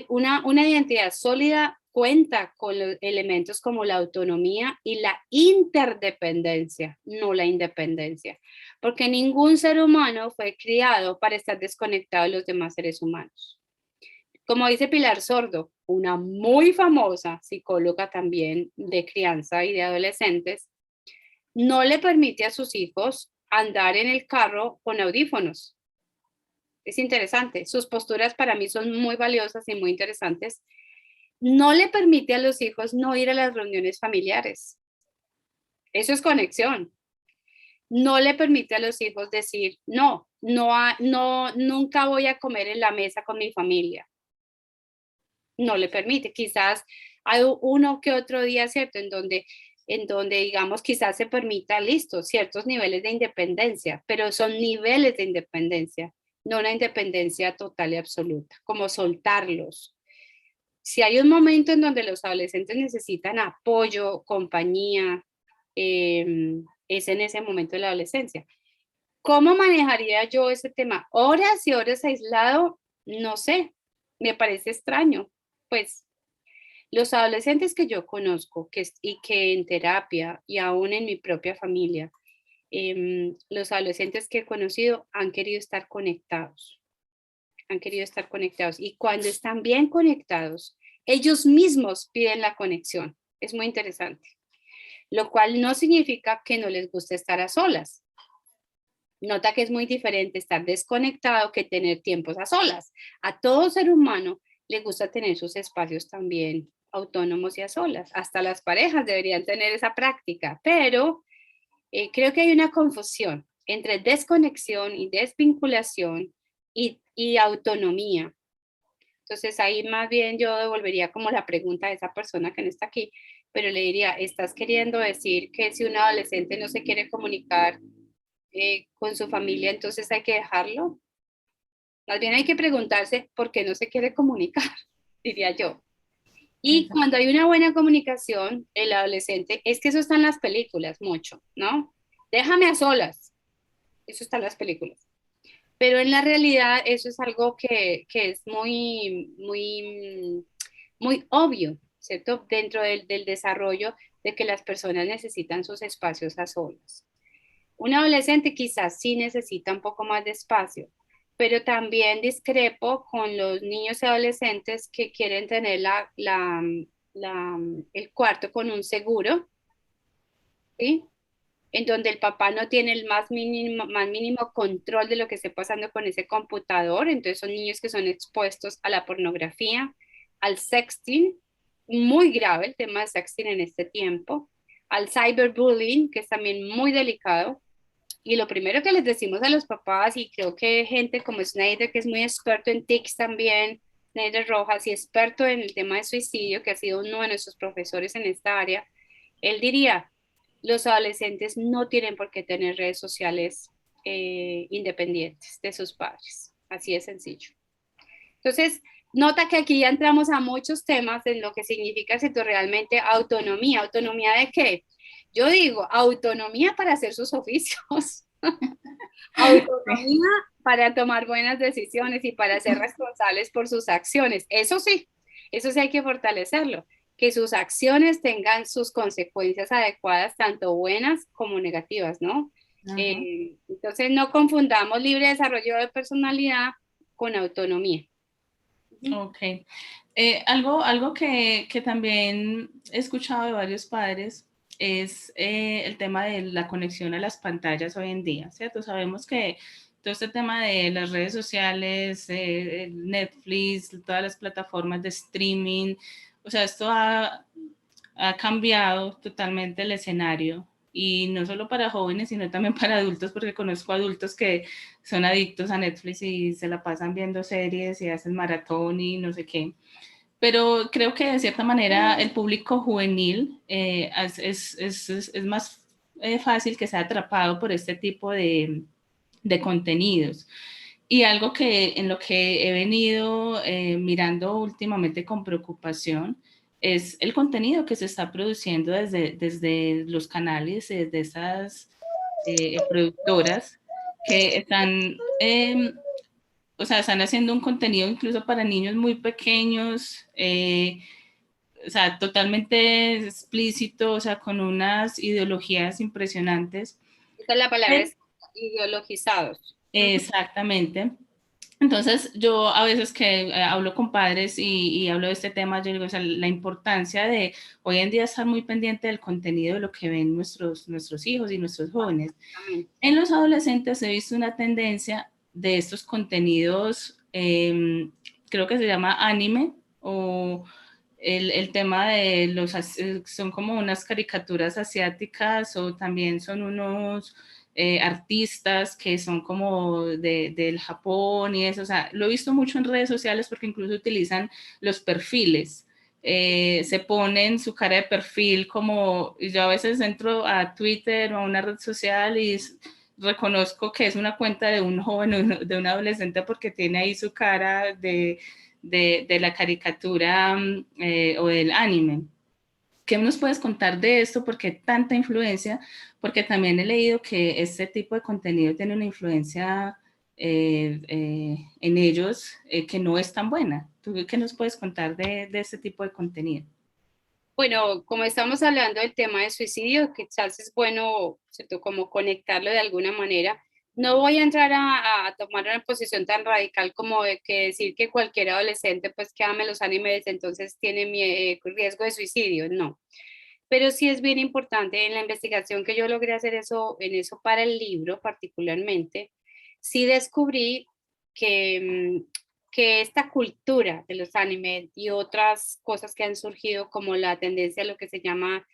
Una identidad sólida cuenta con los elementos como la autonomía y la interdependencia, no la independencia, porque ningún ser humano fue criado para estar desconectado de los demás seres humanos. Como dice Pilar Sordo, una muy famosa psicóloga también de crianza y de adolescentes, no le permite a sus hijos andar en el carro con audífonos. Es interesante, sus posturas para mí son muy valiosas y muy interesantes. No le permite a los hijos no ir a las reuniones familiares. Eso es conexión. No le permite a los hijos decir, no, no, nunca voy a comer en la mesa con mi familia. No le permite. Quizás hay uno que otro día, ¿cierto? En donde digamos, quizás se permita, listo, ciertos niveles de independencia, pero son niveles de independencia, no una independencia total y absoluta, como soltarlos. Si hay un momento en donde los adolescentes necesitan apoyo, compañía, es en ese momento de la adolescencia. ¿Cómo manejaría yo ese tema? Horas y horas aislado, no sé, me parece extraño. Pues los adolescentes que yo conozco y que en terapia y aún en mi propia familia, los adolescentes que he conocido han querido estar conectados, han querido estar conectados y cuando están bien conectados, ellos mismos piden la conexión. Es muy interesante, lo cual no significa que no les guste estar a solas. Nota que es muy diferente estar desconectado que tener tiempos a solas. A todo ser humano le gusta tener sus espacios también autónomos y a solas. Hasta las parejas deberían tener esa práctica, pero creo que hay una confusión entre desconexión y desvinculación y autonomía. Entonces ahí más bien yo devolvería como la pregunta a esa persona que no está aquí, pero le diría, ¿estás queriendo decir que si un adolescente no se quiere comunicar con su familia, entonces hay que dejarlo? Más bien hay que preguntarse por qué no se quiere comunicar, diría yo. Y Exacto. cuando hay una buena comunicación, el adolescente, es que eso está en las películas mucho, ¿no? Déjame a solas, eso está en las películas. Pero en la realidad eso es algo que es muy obvio, ¿cierto? Dentro del desarrollo de que las personas necesitan sus espacios a solas. Un adolescente quizás sí necesita un poco más de espacio, pero también discrepo con los niños y adolescentes que quieren tener el cuarto con un seguro, ¿sí? En donde el papá no tiene el más mínimo control de lo que esté pasando con ese computador. Entonces son niños que son expuestos a la pornografía, al sexting, muy grave el tema de sexting en este tiempo, al cyberbullying, que es también muy delicado. Y lo primero que les decimos a los papás, y creo que gente como Snyder, que es muy experto en TICs también, Snyder Rojas, y experto en el tema de suicidio, que ha sido uno de nuestros profesores en esta área, él diría, los adolescentes no tienen por qué tener redes sociales independientes de sus padres. Así de sencillo. Entonces, nota que aquí ya entramos a muchos temas en lo que significa si tú realmente autonomía. ¿Autonomía de qué? Yo digo, autonomía para hacer sus oficios, autonomía para tomar buenas decisiones y para ser responsables por sus acciones. Eso sí hay que fortalecerlo, que sus acciones tengan sus consecuencias adecuadas, tanto buenas como negativas, ¿no? Ajá. Entonces, no confundamos libre desarrollo de personalidad con autonomía. Ok. Algo que también he escuchado de varios padres es el tema de la conexión a las pantallas hoy en día, ¿cierto? Sabemos que todo este tema de las redes sociales, Netflix, todas las plataformas de streaming, o sea, esto ha cambiado totalmente el escenario y no solo para jóvenes, sino también para adultos, porque conozco adultos que son adictos a Netflix y se la pasan viendo series y hacen maratón y no sé qué. Pero creo que de cierta manera el público juvenil es más fácil que sea atrapado por este tipo de contenidos. Y algo que en lo que he venido mirando últimamente con preocupación es el contenido que se está produciendo desde los canales, desde esas productoras que están, o sea, están haciendo un contenido incluso para niños muy pequeños, o sea, totalmente explícito, o sea, con unas ideologías impresionantes. Esa es la palabra, es ideologizados. Exactamente. Entonces, yo a veces que hablo con padres y hablo de este tema, yo digo, o sea, la importancia de hoy en día estar muy pendiente del contenido de lo que ven nuestros hijos y nuestros jóvenes. Exactamente. En los adolescentes he visto una tendencia de estos contenidos, creo que se llama anime, o el tema de los, son como unas caricaturas asiáticas o también son unos artistas que son como del Japón y eso, o sea, lo he visto mucho en redes sociales porque incluso utilizan los perfiles. Se ponen su cara de perfil como, yo a veces entro a Twitter o a una red social y reconozco que es una cuenta de un joven o de un adolescente porque tiene ahí su cara de la caricatura o del anime. ¿Qué nos puedes contar de esto? ¿Por qué tanta influencia? Porque también he leído que este tipo de contenido tiene una influencia en ellos que no es tan buena. ¿Tú qué nos puedes contar de este tipo de contenido? Bueno, como estamos hablando del tema de suicidio, quizás es bueno, ¿cierto? Como conectarlo de alguna manera. No voy a entrar a tomar una posición tan radical como de que decir que cualquier adolescente pues que ame los animes entonces tiene riesgo de suicidio, no. Pero sí es bien importante en la investigación que yo logré hacer eso, en eso para el libro particularmente, sí descubrí que, que esta cultura de los animes y otras cosas que han surgido como la tendencia a lo que se llama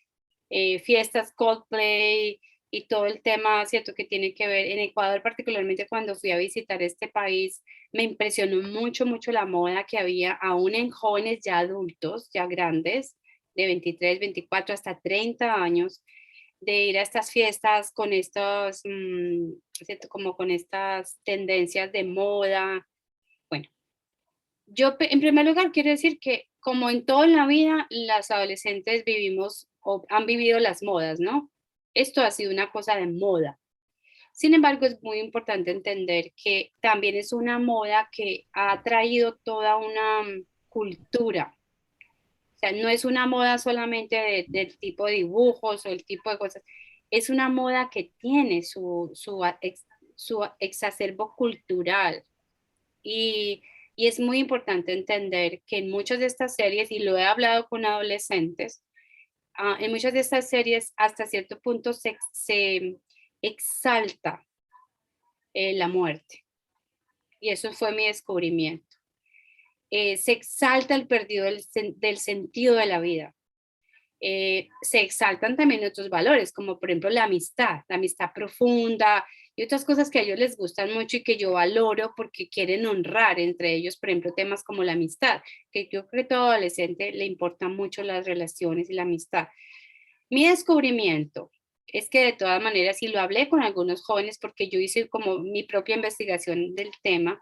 fiestas Coldplay y todo el tema, ¿cierto? Que tiene que ver en Ecuador, particularmente cuando fui a visitar este país, me impresionó mucho, mucho la moda que había aún en jóvenes ya adultos, ya grandes, de 23, 24 hasta 30 años, de ir a estas fiestas con estos, ¿cierto? Como con estas tendencias de moda. Bueno, yo en primer lugar quiero decir que como en toda la vida, las adolescentes vivimos o han vivido las modas, ¿no? Esto ha sido una cosa de moda. Sin embargo, es muy importante entender que también es una moda que ha traído toda una cultura. O sea, no es una moda solamente del tipo de dibujos o el tipo de cosas. Es una moda que tiene su exacerbo cultural. Y, y es muy importante entender que en muchas de estas series, y lo he hablado con adolescentes, en muchas de estas series hasta cierto punto se exalta la muerte. Y eso fue mi descubrimiento. Se exalta el perdido del sentido de la vida. Se exaltan también otros valores, como por ejemplo la amistad profunda y otras cosas que a ellos les gustan mucho y que yo valoro porque quieren honrar entre ellos, por ejemplo, temas como la amistad, que yo creo que todo adolescente le importan mucho las relaciones y la amistad. Mi descubrimiento es que de todas maneras, y lo hablé con algunos jóvenes porque yo hice como mi propia investigación del tema,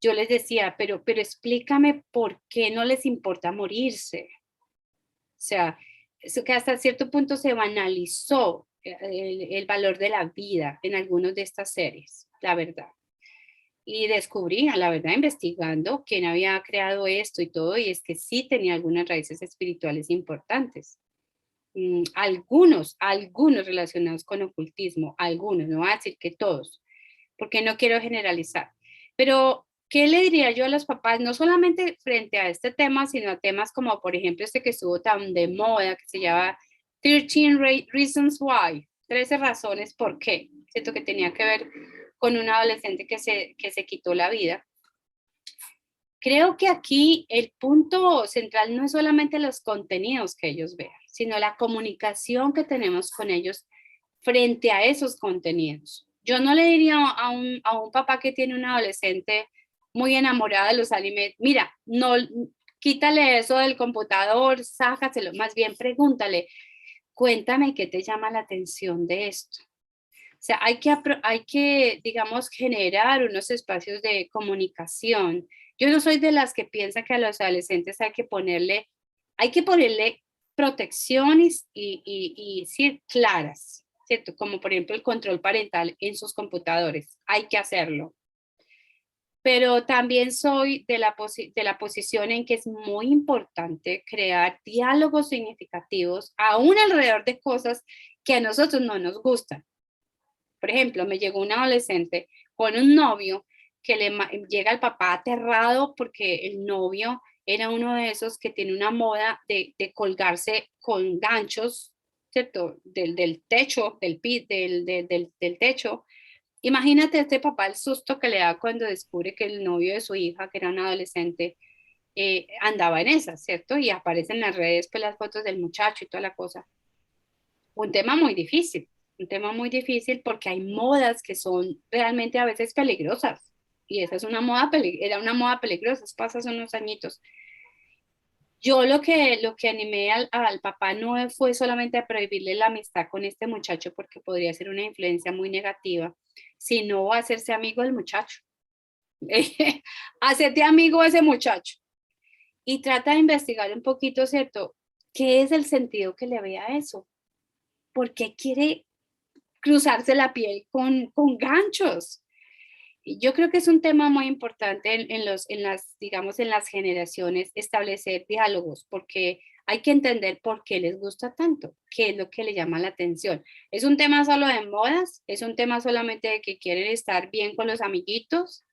yo les decía, pero explícame por qué no les importa morirse. O sea, eso que hasta cierto punto se banalizó el valor de la vida en algunas de estas series, la verdad. Y descubrí, a la verdad, investigando quién había creado esto y todo, y es que sí tenía algunas raíces espirituales importantes. Algunos relacionados con ocultismo, algunos, no voy a decir que todos, porque no quiero generalizar. Pero, ¿qué le diría yo a los papás? No solamente frente a este tema, sino a temas como, por ejemplo, este que estuvo tan de moda, que se llama 13 Reasons Why, 13 razones por qué. Siento que tenía que ver con un adolescente que se quitó la vida. Creo que aquí el punto central no es solamente los contenidos que ellos vean, sino la comunicación que tenemos con ellos frente a esos contenidos. Yo no le diría a un papá que tiene un adolescente muy enamorado de los animes, mira, no, quítale eso del computador, sácaselo, más bien pregúntale, cuéntame qué te llama la atención de esto. O sea, hay que, digamos, generar unos espacios de comunicación. Yo no soy de las que piensa que a los adolescentes hay que ponerle protecciones y sí, claras, ¿cierto? Como por ejemplo el control parental en sus computadores. Hay que hacerlo. pero también soy de la posición en que es muy importante crear diálogos significativos aún alrededor de cosas que a nosotros no nos gustan. Por ejemplo, me llegó un adolescente con un novio que llega el papá aterrado porque el novio era uno de esos que tiene una moda de colgarse con ganchos, ¿cierto? Del techo, del techo. Imagínate este papá el susto que le da cuando descubre que el novio de su hija, que era un adolescente, andaba en esas, ¿cierto? Y aparecen en las redes pues las fotos del muchacho y toda la cosa. Un tema muy difícil porque hay modas que son realmente a veces peligrosas. Y esa es una moda, era una moda peligrosa, eso pasa hace unos añitos. Yo lo que animé al papá no fue solamente a prohibirle la amistad con este muchacho porque podría ser una influencia muy negativa, sino a hacerse amigo del muchacho. Hacerte amigo de ese muchacho y trata de investigar un poquito, ¿cierto? ¿Qué es el sentido que le ve a eso? ¿Por qué quiere cruzarse la piel con ganchos? Y yo creo que es un tema muy importante en las, digamos, en las generaciones, establecer diálogos, porque hay que entender por qué les gusta tanto, qué es lo que le llama la atención. ¿Es un tema solo de modas? ¿Es un tema solamente de que quieren estar bien con los amiguitos?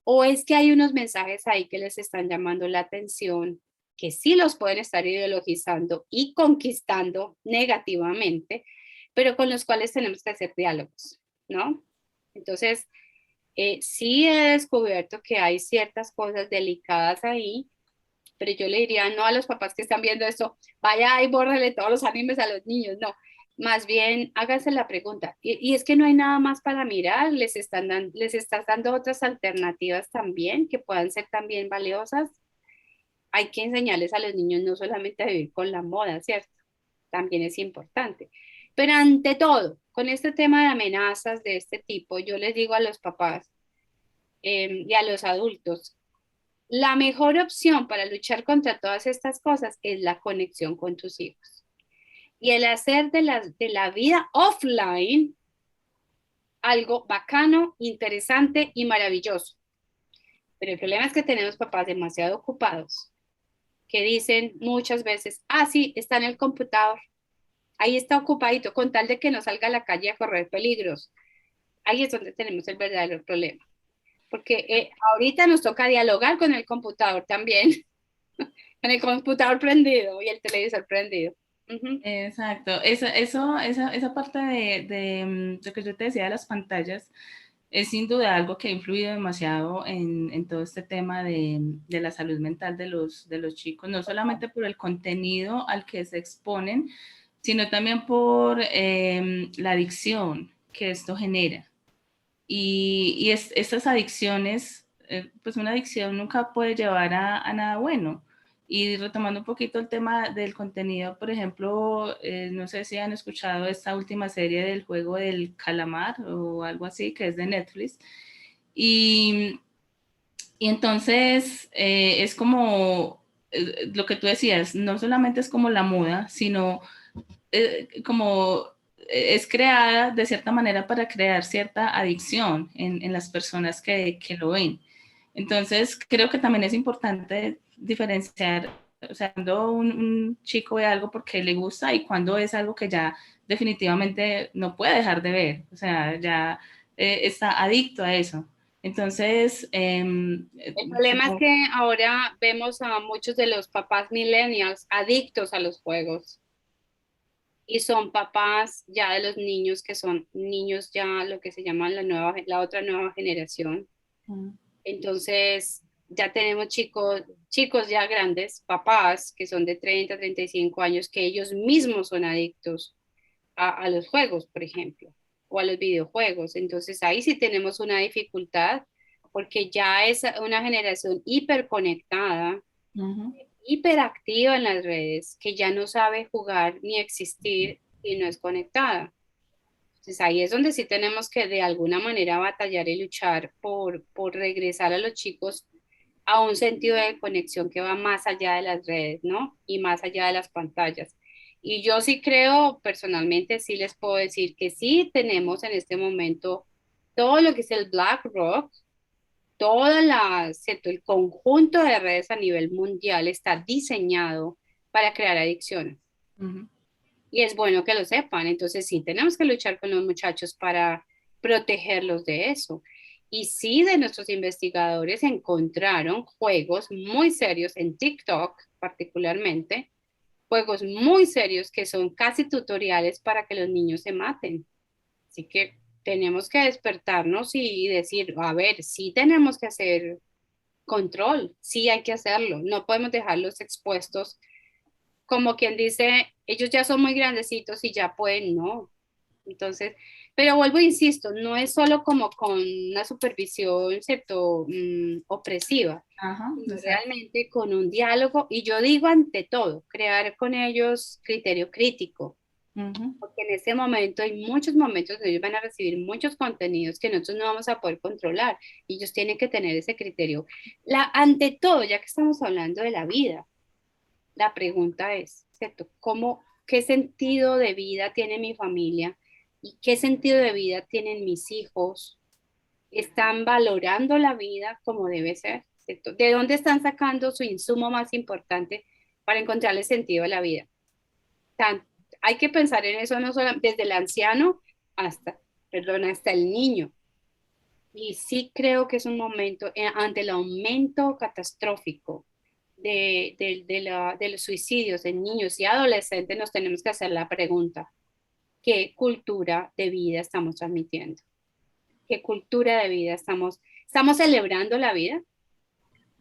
¿O es que hay unos mensajes ahí que les están llamando la atención, que sí los pueden estar ideologizando y conquistando negativamente, pero con los cuales tenemos que hacer diálogos, ¿no? Entonces, sí he descubierto que hay ciertas cosas delicadas ahí, pero yo le diría no a los papás que están viendo esto, vaya y bórrele todos los animes a los niños, no. Más bien, hágase la pregunta. Y es que no hay nada más para mirar, les estás dando otras alternativas también que puedan ser también valiosas. Hay que enseñarles a los niños no solamente a vivir con la moda, ¿cierto? También es importante. Pero ante todo, con este tema de amenazas de este tipo, yo les digo a los papás y a los adultos, la mejor opción para luchar contra todas estas cosas es la conexión con tus hijos. Y el hacer de la vida offline algo bacano, interesante y maravilloso. Pero el problema es que tenemos papás demasiado ocupados que dicen muchas veces, ah, sí, está en el computador, ahí está ocupadito, con tal de que no salga a la calle a correr peligros. Ahí es donde tenemos el verdadero problema. Porque ahorita nos toca dialogar con el computador también, con el computador prendido y el televisor prendido. Ujú. Exacto. Esa parte de lo que yo te decía de las pantallas es sin duda algo que ha influido demasiado en todo este tema de la salud mental de los chicos, no solamente por el contenido al que se exponen, sino también por la adicción que esto genera. Estas adicciones, pues una adicción nunca puede llevar a nada bueno. Y retomando un poquito el tema del contenido, por ejemplo, no sé si han escuchado esta última serie del juego del calamar o algo así, que es de Netflix. Y, y entonces es como lo que tú decías, no solamente es como la moda, sino como es creada de cierta manera para crear cierta adicción en las personas que lo ven. Entonces, creo que también es importante diferenciar, o sea, cuando un chico ve algo porque le gusta y cuando es algo que ya definitivamente no puede dejar de ver, o sea, ya está adicto a eso. Entonces, El problema es supongo, que ahora vemos a muchos de los papás millennials adictos a los juegos y son papás ya de los niños que son niños ya lo que se llama la otra nueva generación. Entonces, ya tenemos chicos ya grandes, papás que son de 30, 35 años, que ellos mismos son adictos a los juegos, por ejemplo, o a los videojuegos. Entonces, ahí sí tenemos una dificultad porque ya es una generación hiperconectada, hiperactiva en las redes, que ya no sabe jugar ni existir y no es conectada. Entonces ahí es donde sí tenemos que de alguna manera batallar y luchar por regresar a los chicos a un sentido de conexión que va más allá de las redes, ¿no? Y más allá de las pantallas. Y yo sí creo, personalmente, sí les puedo decir que sí tenemos en este momento todo lo que es el Black Rock, ¿cierto? El conjunto de redes a nivel mundial está diseñado para crear adicciones. Ujú. Y es bueno que lo sepan. Entonces sí, tenemos que luchar con los muchachos para protegerlos de eso. Y sí, de nuestros investigadores encontraron juegos muy serios en TikTok particularmente, juegos muy serios que son casi tutoriales para que los niños se maten. Así que tenemos que despertarnos y decir, a ver, sí tenemos que hacer control, sí hay que hacerlo, no podemos dejarlos expuestos como quien dice, ellos ya son muy grandecitos y ya pueden, no. Entonces, pero vuelvo e insisto, no es solo como con una supervisión, ¿cierto? Opresiva, Ajá, sino exacto. realmente con un diálogo y yo digo ante todo, crear con ellos criterio crítico, Ujú. porque en ese momento hay muchos momentos donde ellos van a recibir muchos contenidos que nosotros no vamos a poder controlar y ellos tienen que tener ese criterio. Ante todo, ya que estamos hablando de la vida, la pregunta es, ¿cierto? ¿Qué sentido de vida tiene mi familia? ¿Y qué sentido de vida tienen mis hijos? ¿Están valorando la vida como debe ser? ¿Cierto? ¿De dónde están sacando su insumo más importante para encontrarle sentido a la vida? Tan- Hay que pensar en eso no solo desde el anciano hasta el niño. Y sí creo que es un momento, ante el aumento catastrófico de los suicidios en niños y adolescentes, nos tenemos que hacer la pregunta, ¿qué cultura de vida estamos transmitiendo? ¿Qué cultura de vida estamos celebrando la vida?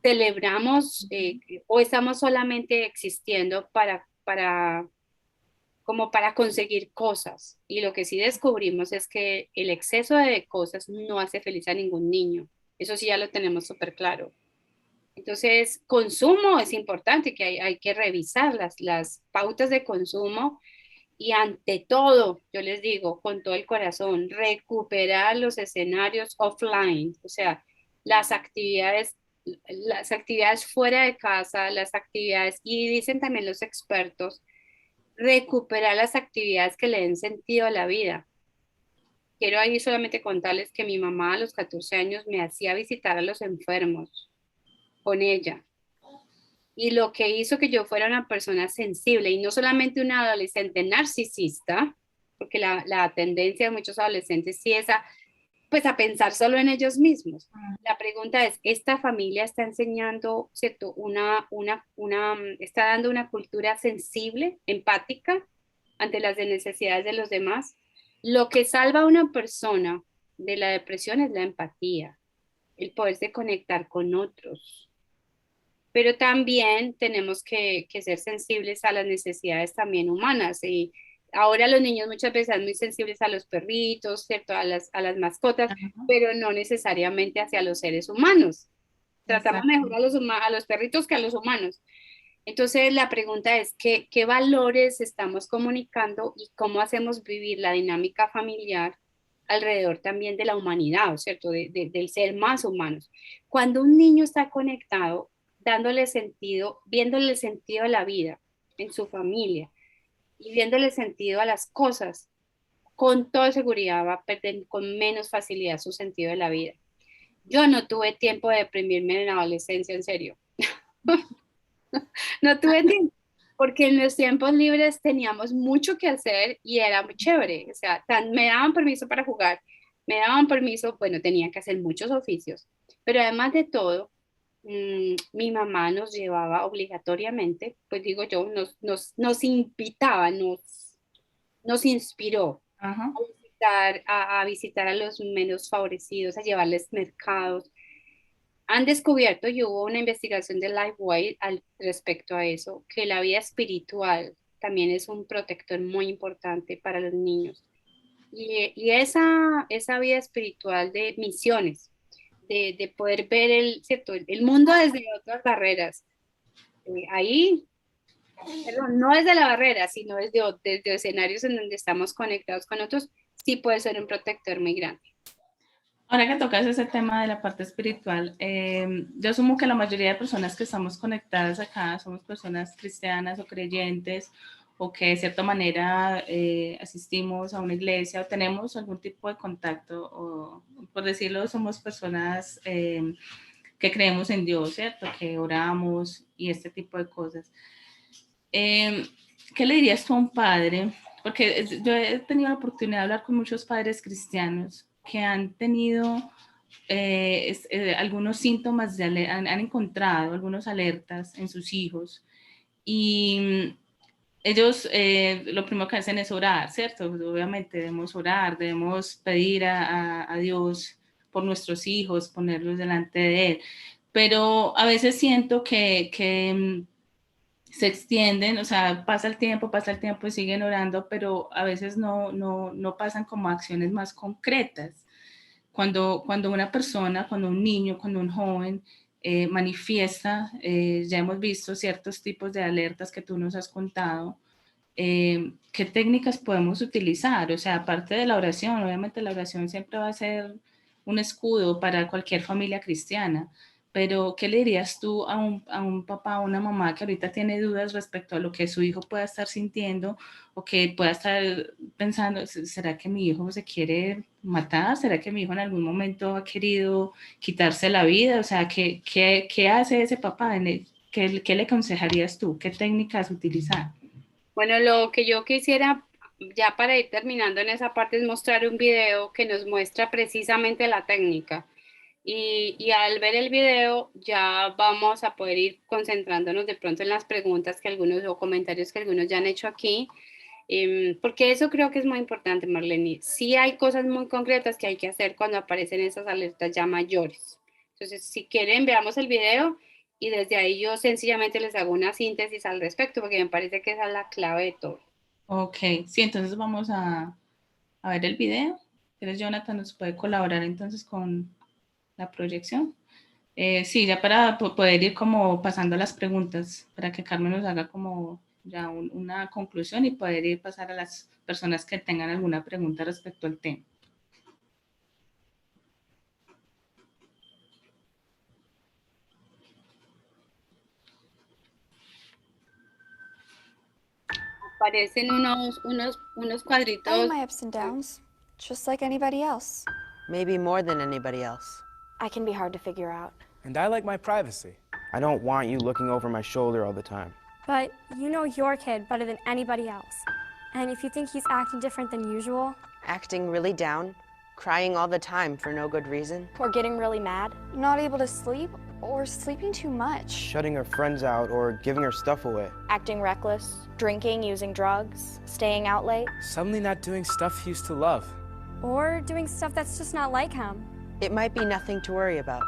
¿Celebramos o estamos solamente existiendo como para conseguir cosas? Y lo que sí descubrimos es que el exceso de cosas no hace feliz a ningún niño. Eso sí ya lo tenemos súper claro. Entonces, consumo es importante, que hay que revisar las pautas de consumo y ante todo, yo les digo con todo el corazón, recuperar los escenarios offline, o sea, las actividades, las actividades fuera de casa, las actividades, y dicen también los expertos, recuperar las actividades que le den sentido a la vida. Quiero ahí solamente contarles que mi mamá a los 14 años me hacía visitar a los enfermos con ella. Y lo que hizo que yo fuera una persona sensible y no solamente una adolescente narcisista, porque la tendencia de muchos adolescentes sí es pues a pensar solo en ellos mismos. La pregunta es, ¿esta familia está enseñando, cierto, está dando una cultura sensible, empática ante las necesidades de los demás? Lo que salva a una persona de la depresión es la empatía, el poderse conectar con otros, pero también tenemos que ser sensibles a las necesidades también humanas. Y ahora los niños muchas veces son muy sensibles a los perritos, ¿cierto? A las mascotas, Ajá, pero no necesariamente hacia los seres humanos. Tratamos exacto. mejor a los perritos que a los humanos. Entonces la pregunta es, ¿qué valores estamos comunicando y cómo hacemos vivir la dinámica familiar alrededor también de la humanidad, ¿cierto? Del ser más humanos. Cuando un niño está conectado, dándole sentido, viéndole el sentido a la vida en su familia y viéndole sentido a las cosas, con toda seguridad va a perder con menos facilidad su sentido de la vida. Yo no tuve tiempo de deprimirme en la adolescencia, en serio. No tuve tiempo, porque en los tiempos libres teníamos mucho que hacer y era muy chévere. O sea, me daban permiso para jugar, me daban permiso, bueno, tenía que hacer muchos oficios, pero además de todo, mi mamá nos llevaba obligatoriamente, pues digo yo, nos invitaba, nos inspiró Ajá. a visitar a los menos favorecidos, a llevarles mercados. Han descubierto, y hubo una investigación de Lifeway al respecto a eso, que la vida espiritual también es un protector muy importante para los niños. Y esa vida espiritual de misiones, de poder ver ¿cierto? El mundo desde otras barreras. Ahí, perdón, no desde la barrera, sino desde escenarios en donde estamos conectados con otros, sí puede ser un protector muy grande. Ahora que tocas ese tema de la parte espiritual, yo asumo que la mayoría de personas que estamos conectadas acá somos personas cristianas o creyentes o que de cierta manera asistimos a una iglesia o tenemos algún tipo de contacto, o por decirlo, somos personas que creemos en Dios, ¿cierto? Que oramos y este tipo de cosas. ¿Qué le dirías tú a un padre? Porque yo he tenido la oportunidad de hablar con muchos padres cristianos que han tenido algunos síntomas, han encontrado algunos alertas en sus hijos y ellos lo primero que hacen es orar, ¿cierto? Pues obviamente debemos orar, debemos pedir a Dios por nuestros hijos, ponerlos delante de Él, pero a veces siento que se extienden, o sea, pasa el tiempo y siguen orando, pero a veces no pasan como acciones más concretas. Cuando una persona, cuando un niño, cuando un joven manifiesta, ya hemos visto ciertos tipos de alertas que tú nos has contado, ¿qué técnicas podemos utilizar? O sea, aparte de la oración, obviamente la oración siempre va a ser un escudo para cualquier familia cristiana, pero ¿qué le dirías tú a un papá o una mamá que ahorita tiene dudas respecto a lo que su hijo pueda estar sintiendo o que pueda estar pensando, ¿será que mi hijo se quiere matar? ¿Será que mi hijo en algún momento ha querido quitarse la vida? O sea, ¿qué hace ese papá? ¿Qué le aconsejarías tú? ¿Qué técnicas utilizar? Bueno, lo que yo quisiera ya para ir terminando en esa parte es mostrar un video que nos muestra precisamente la técnica. Y al ver el video ya vamos a poder ir concentrándonos de pronto en las preguntas que algunos o comentarios que algunos ya han hecho aquí, porque eso creo que es muy importante, Marlene. Sí hay cosas muy concretas que hay que hacer cuando aparecen esas alertas ya mayores. Entonces, si quieren, veamos el video y desde ahí yo sencillamente les hago una síntesis al respecto, porque me parece que esa es la clave de todo. Ok, sí, entonces vamos a ver el video. ¿Quieres, Jonathan, nos puede colaborar entonces con la proyección? Sí, ya para poder ir como pasando las preguntas, para que Carmen nos haga como ya una conclusión y poder ir pasar a las personas que tengan alguna pregunta respecto al tema. Aparecen unos cuadritos. I have my ups and downs, just like anybody else. Maybe more than anybody else. I can be hard to figure out. And I like my privacy. I don't want you looking over my shoulder all the time. But you know your kid better than anybody else. And if you think he's acting different than usual, Acting really down, crying all the time for no good reason. Or getting really mad. Not able to sleep, or sleeping too much. Shutting her friends out or giving her stuff away. Acting reckless, drinking, using drugs, staying out late. Suddenly not doing stuff he used to love. or doing stuff that's just not like him. It might be nothing to worry about.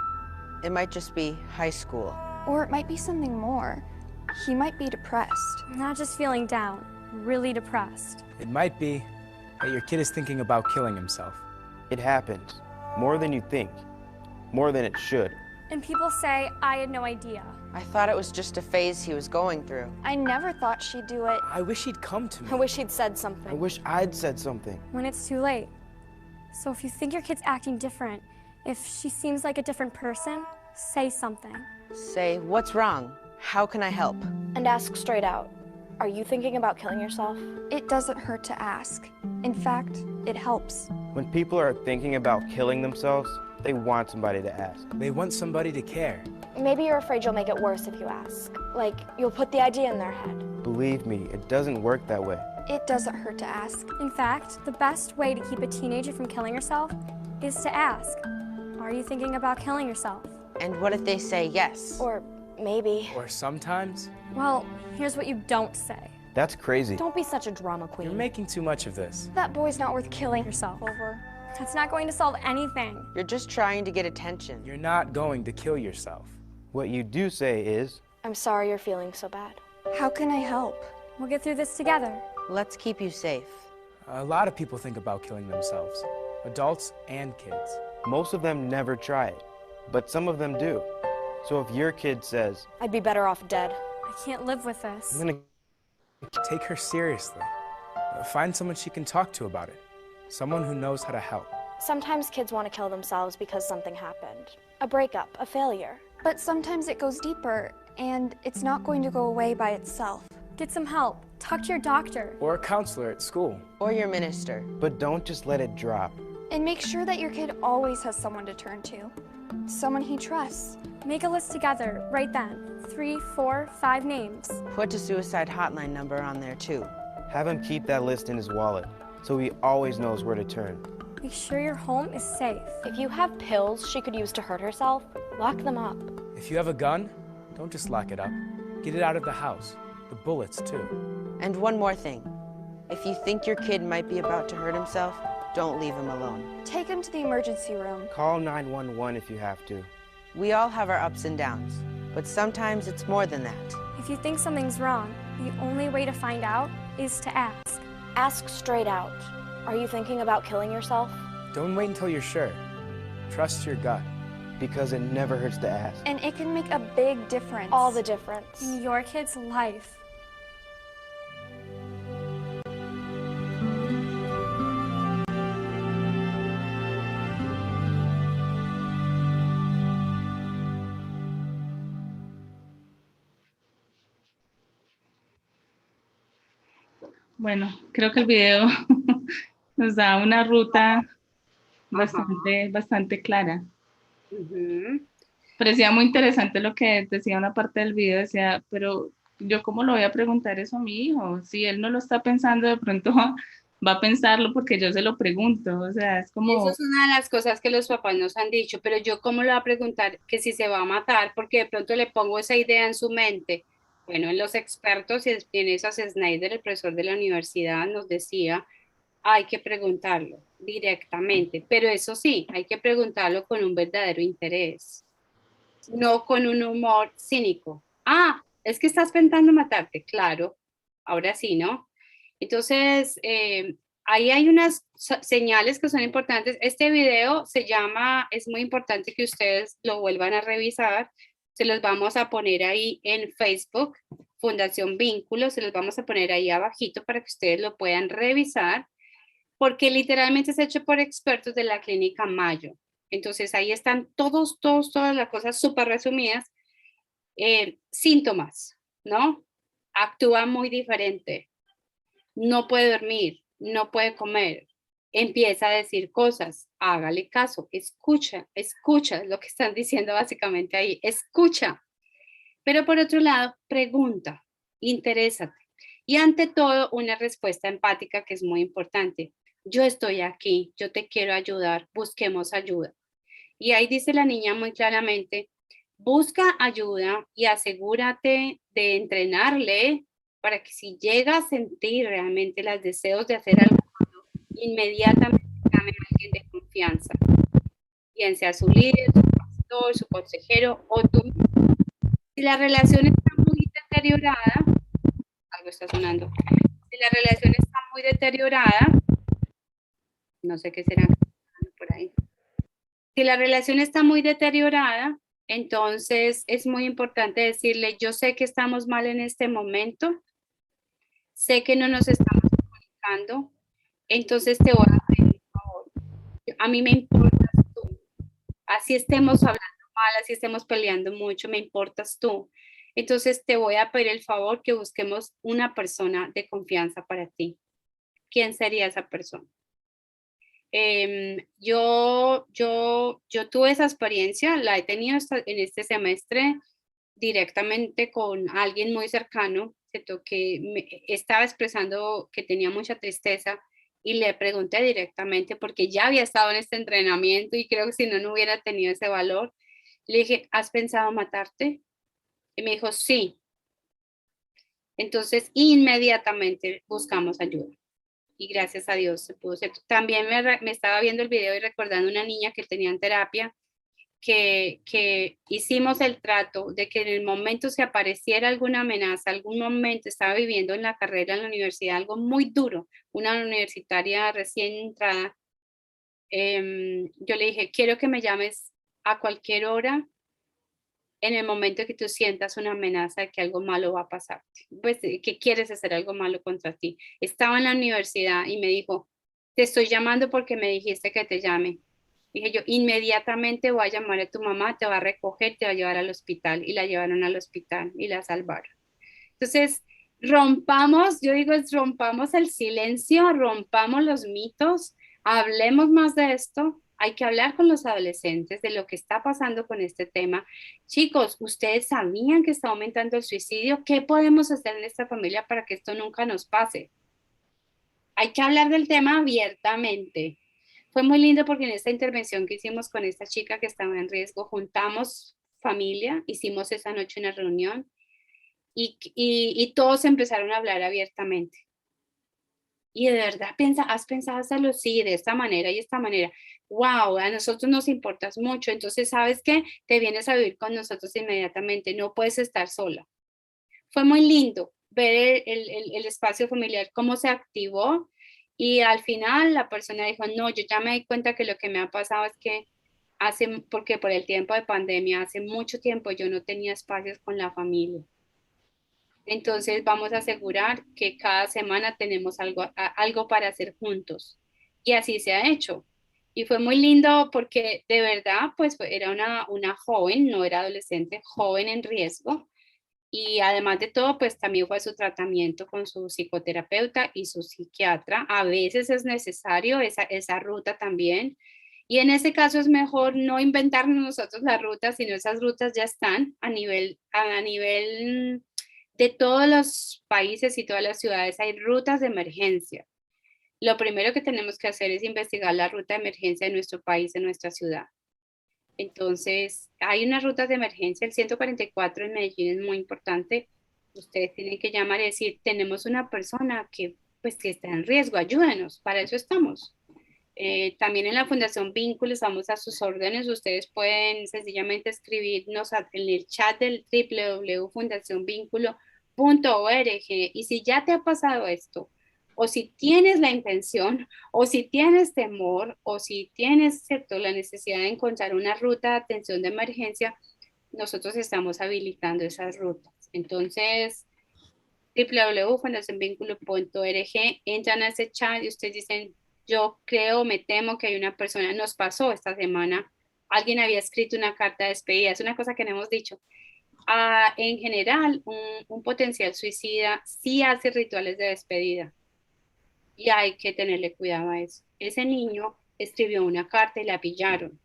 It might just be high school. Or it might be something more. He might be depressed. Not just feeling down, really depressed. It might be that your kid is thinking about killing himself. It happens. More than you think. More than it should. And people say, I had no idea. I thought it was just a phase he was going through. I never thought she'd do it. I wish he'd come to me. I wish he'd said something. I wish I'd said something. When it's too late. So if you think your kid's acting different, if she seems like a different person, say something. Say, what's wrong? How can I help? And ask straight out. Are you thinking about killing yourself? It doesn't hurt to ask. In fact, it helps. When people are thinking about killing themselves, they want somebody to ask. They want somebody to care. Maybe you're afraid you'll make it worse if you ask. Like, you'll put the idea in their head. Believe me, it doesn't work that way. It doesn't hurt to ask. In fact, the best way to keep a teenager from killing herself is to ask, are you thinking about killing yourself? And what if they say yes? Or maybe. Or sometimes, Well, here's what you don't say. That's crazy. Don't be such a drama queen. you're making too much of this. That boy's not worth killing Yourself. over. That's not going to solve anything. You're just trying to get attention. You're not going to kill yourself. What you do say is, I'm sorry you're feeling so bad. How can I help? We'll get through this together. Let's keep you safe. A lot of people think about killing themselves, adults and kids. most of them never try it, but some of them do. So if your kid says, I'd be better off dead. I can't live with this. I'm gonna Take her seriously. Find someone she can talk to about it. Someone who knows how to help. Sometimes kids want to kill themselves because something happened. A breakup, a failure. But sometimes it goes deeper, and it's not going to go away by itself. Get some help. Talk to your doctor. Or a counselor at school. Or your minister. But don't just let it drop. And make sure that your kid always has someone to turn to. Someone he trusts. Make a list together, right then. 3, 4, 5 names. Put a suicide hotline number on there too. Have him keep that list in his wallet so he always knows where to turn. Make sure your home is safe. If you have pills she could use to hurt herself, lock them up. If you have a gun, don't just lock it up. Get it out of the house. The bullets, too. And one more thing. If you think your kid might be about to hurt himself, don't leave him alone. Take him to the emergency room. Call 911 if you have to. We all have our ups and downs, but sometimes it's more than that. If you think something's wrong, the only way to find out is to ask. Ask straight out. Are you thinking about killing yourself? Don't wait until you're sure. Trust your gut. Because it never hurts to ask. And it can make a big difference. All the difference. In your kid's life. Bueno, creo que el video nos da una ruta bastante clara. Parecía muy interesante lo que decía una parte del video, decía, pero yo cómo lo voy a preguntar eso a mi hijo, si él no lo está pensando, de pronto va a pensarlo porque yo se lo pregunto, o sea, es como... Eso es una de las cosas que los papás nos han dicho, pero yo cómo le voy a preguntar que si se va a matar, porque de pronto le pongo esa idea en su mente. Bueno, en los expertos y en esas Snyder, el profesor de la universidad, nos decía, hay que preguntarlo directamente, pero eso sí, hay que preguntarlo con un verdadero interés, no con un humor cínico. Ah, es que estás pensando matarte, claro, ahora sí, ¿no? Entonces, ahí hay unas señales que son importantes. Este video se llama, es muy importante que ustedes lo vuelvan a revisar, se los vamos a poner ahí en Facebook, Fundación Vínculo, se los vamos a poner ahí abajito para que ustedes lo puedan revisar, porque literalmente es hecho por expertos de la Clínica Mayo. Entonces ahí están todas las cosas súper resumidas. Síntomas, ¿no? Actúa muy diferente, no puede dormir, no puede comer, empieza a decir cosas, hágale caso, escucha lo que están diciendo básicamente ahí, escucha. Pero por otro lado, pregunta, interésate. Y ante todo, una respuesta empática que es muy importante. Yo estoy aquí, yo te quiero ayudar, busquemos ayuda. Y ahí dice la niña muy claramente, busca ayuda y asegúrate de entrenarle para que si llega a sentir realmente los deseos de hacer algo, inmediatamente llame a alguien de confianza, bien sea su líder, su pastor, su consejero o tú. Si la relación está muy deteriorada, algo está sonando, si la relación está muy deteriorada, no sé qué será por ahí. Si la relación está muy deteriorada, entonces es muy importante decirle, yo sé que estamos mal en este momento, sé que no nos estamos comunicando, entonces te voy a pedir un favor. A mí me importas tú. Así estemos hablando mal, así estemos peleando mucho, me importas tú. Entonces te voy a pedir el favor que busquemos una persona de confianza para ti. ¿Quién sería esa persona? Yo tuve esa experiencia, la he tenido en este semestre directamente con alguien muy cercano, que estaba expresando que tenía mucha tristeza y le pregunté directamente porque ya había estado en este entrenamiento y creo que si no, no hubiera tenido ese valor. Le dije, ¿has pensado matarte? Y me dijo, sí. Entonces, inmediatamente buscamos ayuda. Y gracias a Dios se pudo hacer. También me estaba viendo el video y recordando una niña que tenía en terapia, que hicimos el trato de que en el momento se apareciera alguna amenaza, algún momento estaba viviendo en la carrera en la universidad, algo muy duro, una universitaria recién entrada, yo le dije, quiero que me llames a cualquier hora en el momento que tú sientas una amenaza de que algo malo va a pasarte, pues que quieres hacer algo malo contra ti. Estaba en la universidad y me dijo, te estoy llamando porque me dijiste que te llame. Dije yo, inmediatamente voy a llamar a tu mamá, te va a recoger, te va a llevar al hospital. Y la llevaron al hospital y la salvaron. Entonces, rompamos, yo digo, rompamos el silencio, rompamos los mitos, hablemos más de esto. Hay que hablar con los adolescentes de lo que está pasando con este tema. Chicos, ¿ustedes sabían que está aumentando el suicidio? ¿Qué podemos hacer en esta familia para que esto nunca nos pase? Hay que hablar del tema abiertamente. Fue muy lindo porque en esta intervención que hicimos con esta chica que estaba en riesgo, juntamos familia, hicimos esa noche una reunión y todos empezaron a hablar abiertamente. Y de verdad, ¿has pensado hacerlo? Sí, de esta manera y esta manera. Wow, a nosotros nos importas mucho. Entonces, ¿sabes qué? Te vienes a vivir con nosotros inmediatamente. No puedes estar sola. Fue muy lindo ver el espacio familiar, cómo se activó. Y al final la persona dijo, no, yo ya me di cuenta que lo que me ha pasado es que porque por el tiempo de pandemia, hace mucho tiempo yo no tenía espacios con la familia. Entonces vamos a asegurar que cada semana tenemos algo para hacer juntos. Y así se ha hecho. Y fue muy lindo porque de verdad, pues era una joven, no era adolescente, joven en riesgo. Y además de todo, pues también fue su tratamiento con su psicoterapeuta y su psiquiatra. A veces es necesario esa ruta también. Y en ese caso es mejor no inventarnos nosotros las rutas, sino esas rutas ya están a nivel de todos los países y todas las ciudades. Hay rutas de emergencia. Lo primero que tenemos que hacer es investigar la ruta de emergencia de nuestro país, de nuestra ciudad. Entonces, hay unas rutas de emergencia, el 144 en Medellín es muy importante. Ustedes tienen que llamar y decir, tenemos una persona que, pues, que está en riesgo, ayúdenos, para eso estamos. También en la Fundación Vínculo estamos a sus órdenes. Ustedes pueden sencillamente escribirnos en el chat del www.fundacionvinculo.org. Y si ya te ha pasado esto, o si tienes la intención, o si tienes temor, o si tienes, ¿cierto?, la necesidad de encontrar una ruta de atención de emergencia, nosotros estamos habilitando esas rutas. Entonces, www.fundacionvinculo.org, entran a ese chat y ustedes dicen, yo creo, me temo que hay una persona, nos pasó esta semana, alguien había escrito una carta de despedida, es una cosa que no hemos dicho. En general, un potencial suicida sí hace rituales de despedida y hay que tenerle cuidado a eso. Ese niño escribió una carta y la pillaron.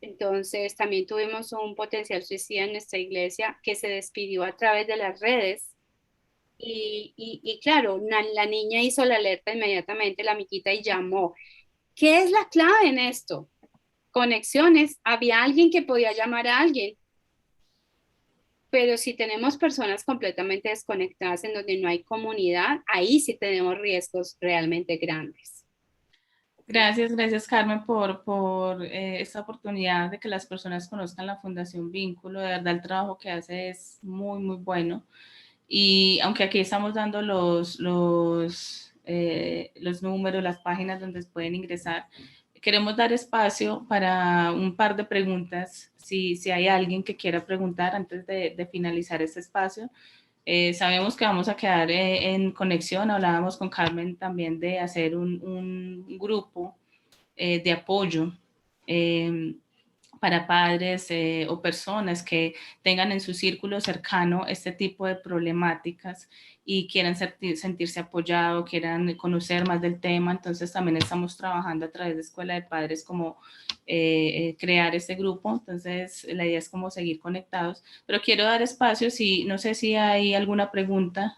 Entonces, también tuvimos un potencial suicida en nuestra iglesia que se despidió a través de las redes y claro, la niña hizo la alerta inmediatamente, la amiguita, y llamó. ¿Qué es la clave en esto? Conexiones. Había alguien que podía llamar a alguien. Pero si tenemos personas completamente desconectadas en donde no hay comunidad, ahí sí tenemos riesgos realmente grandes. Gracias Carmen por esta oportunidad de que las personas conozcan la Fundación Vínculo. De verdad el trabajo que hace es muy, muy bueno. Y aunque aquí estamos dando los números, las páginas donde pueden ingresar, queremos dar espacio para un par de preguntas, si hay alguien que quiera preguntar antes de finalizar este espacio. Sabemos que vamos a quedar en conexión, hablábamos con Carmen también de hacer un grupo de apoyo para padres o personas que tengan en su círculo cercano este tipo de problemáticas y quieran sentirse apoyados, quieran conocer más del tema. Entonces también estamos trabajando a través de Escuela de Padres como crear este grupo. Entonces la idea es como seguir conectados, pero quiero dar espacio, no sé si hay alguna pregunta.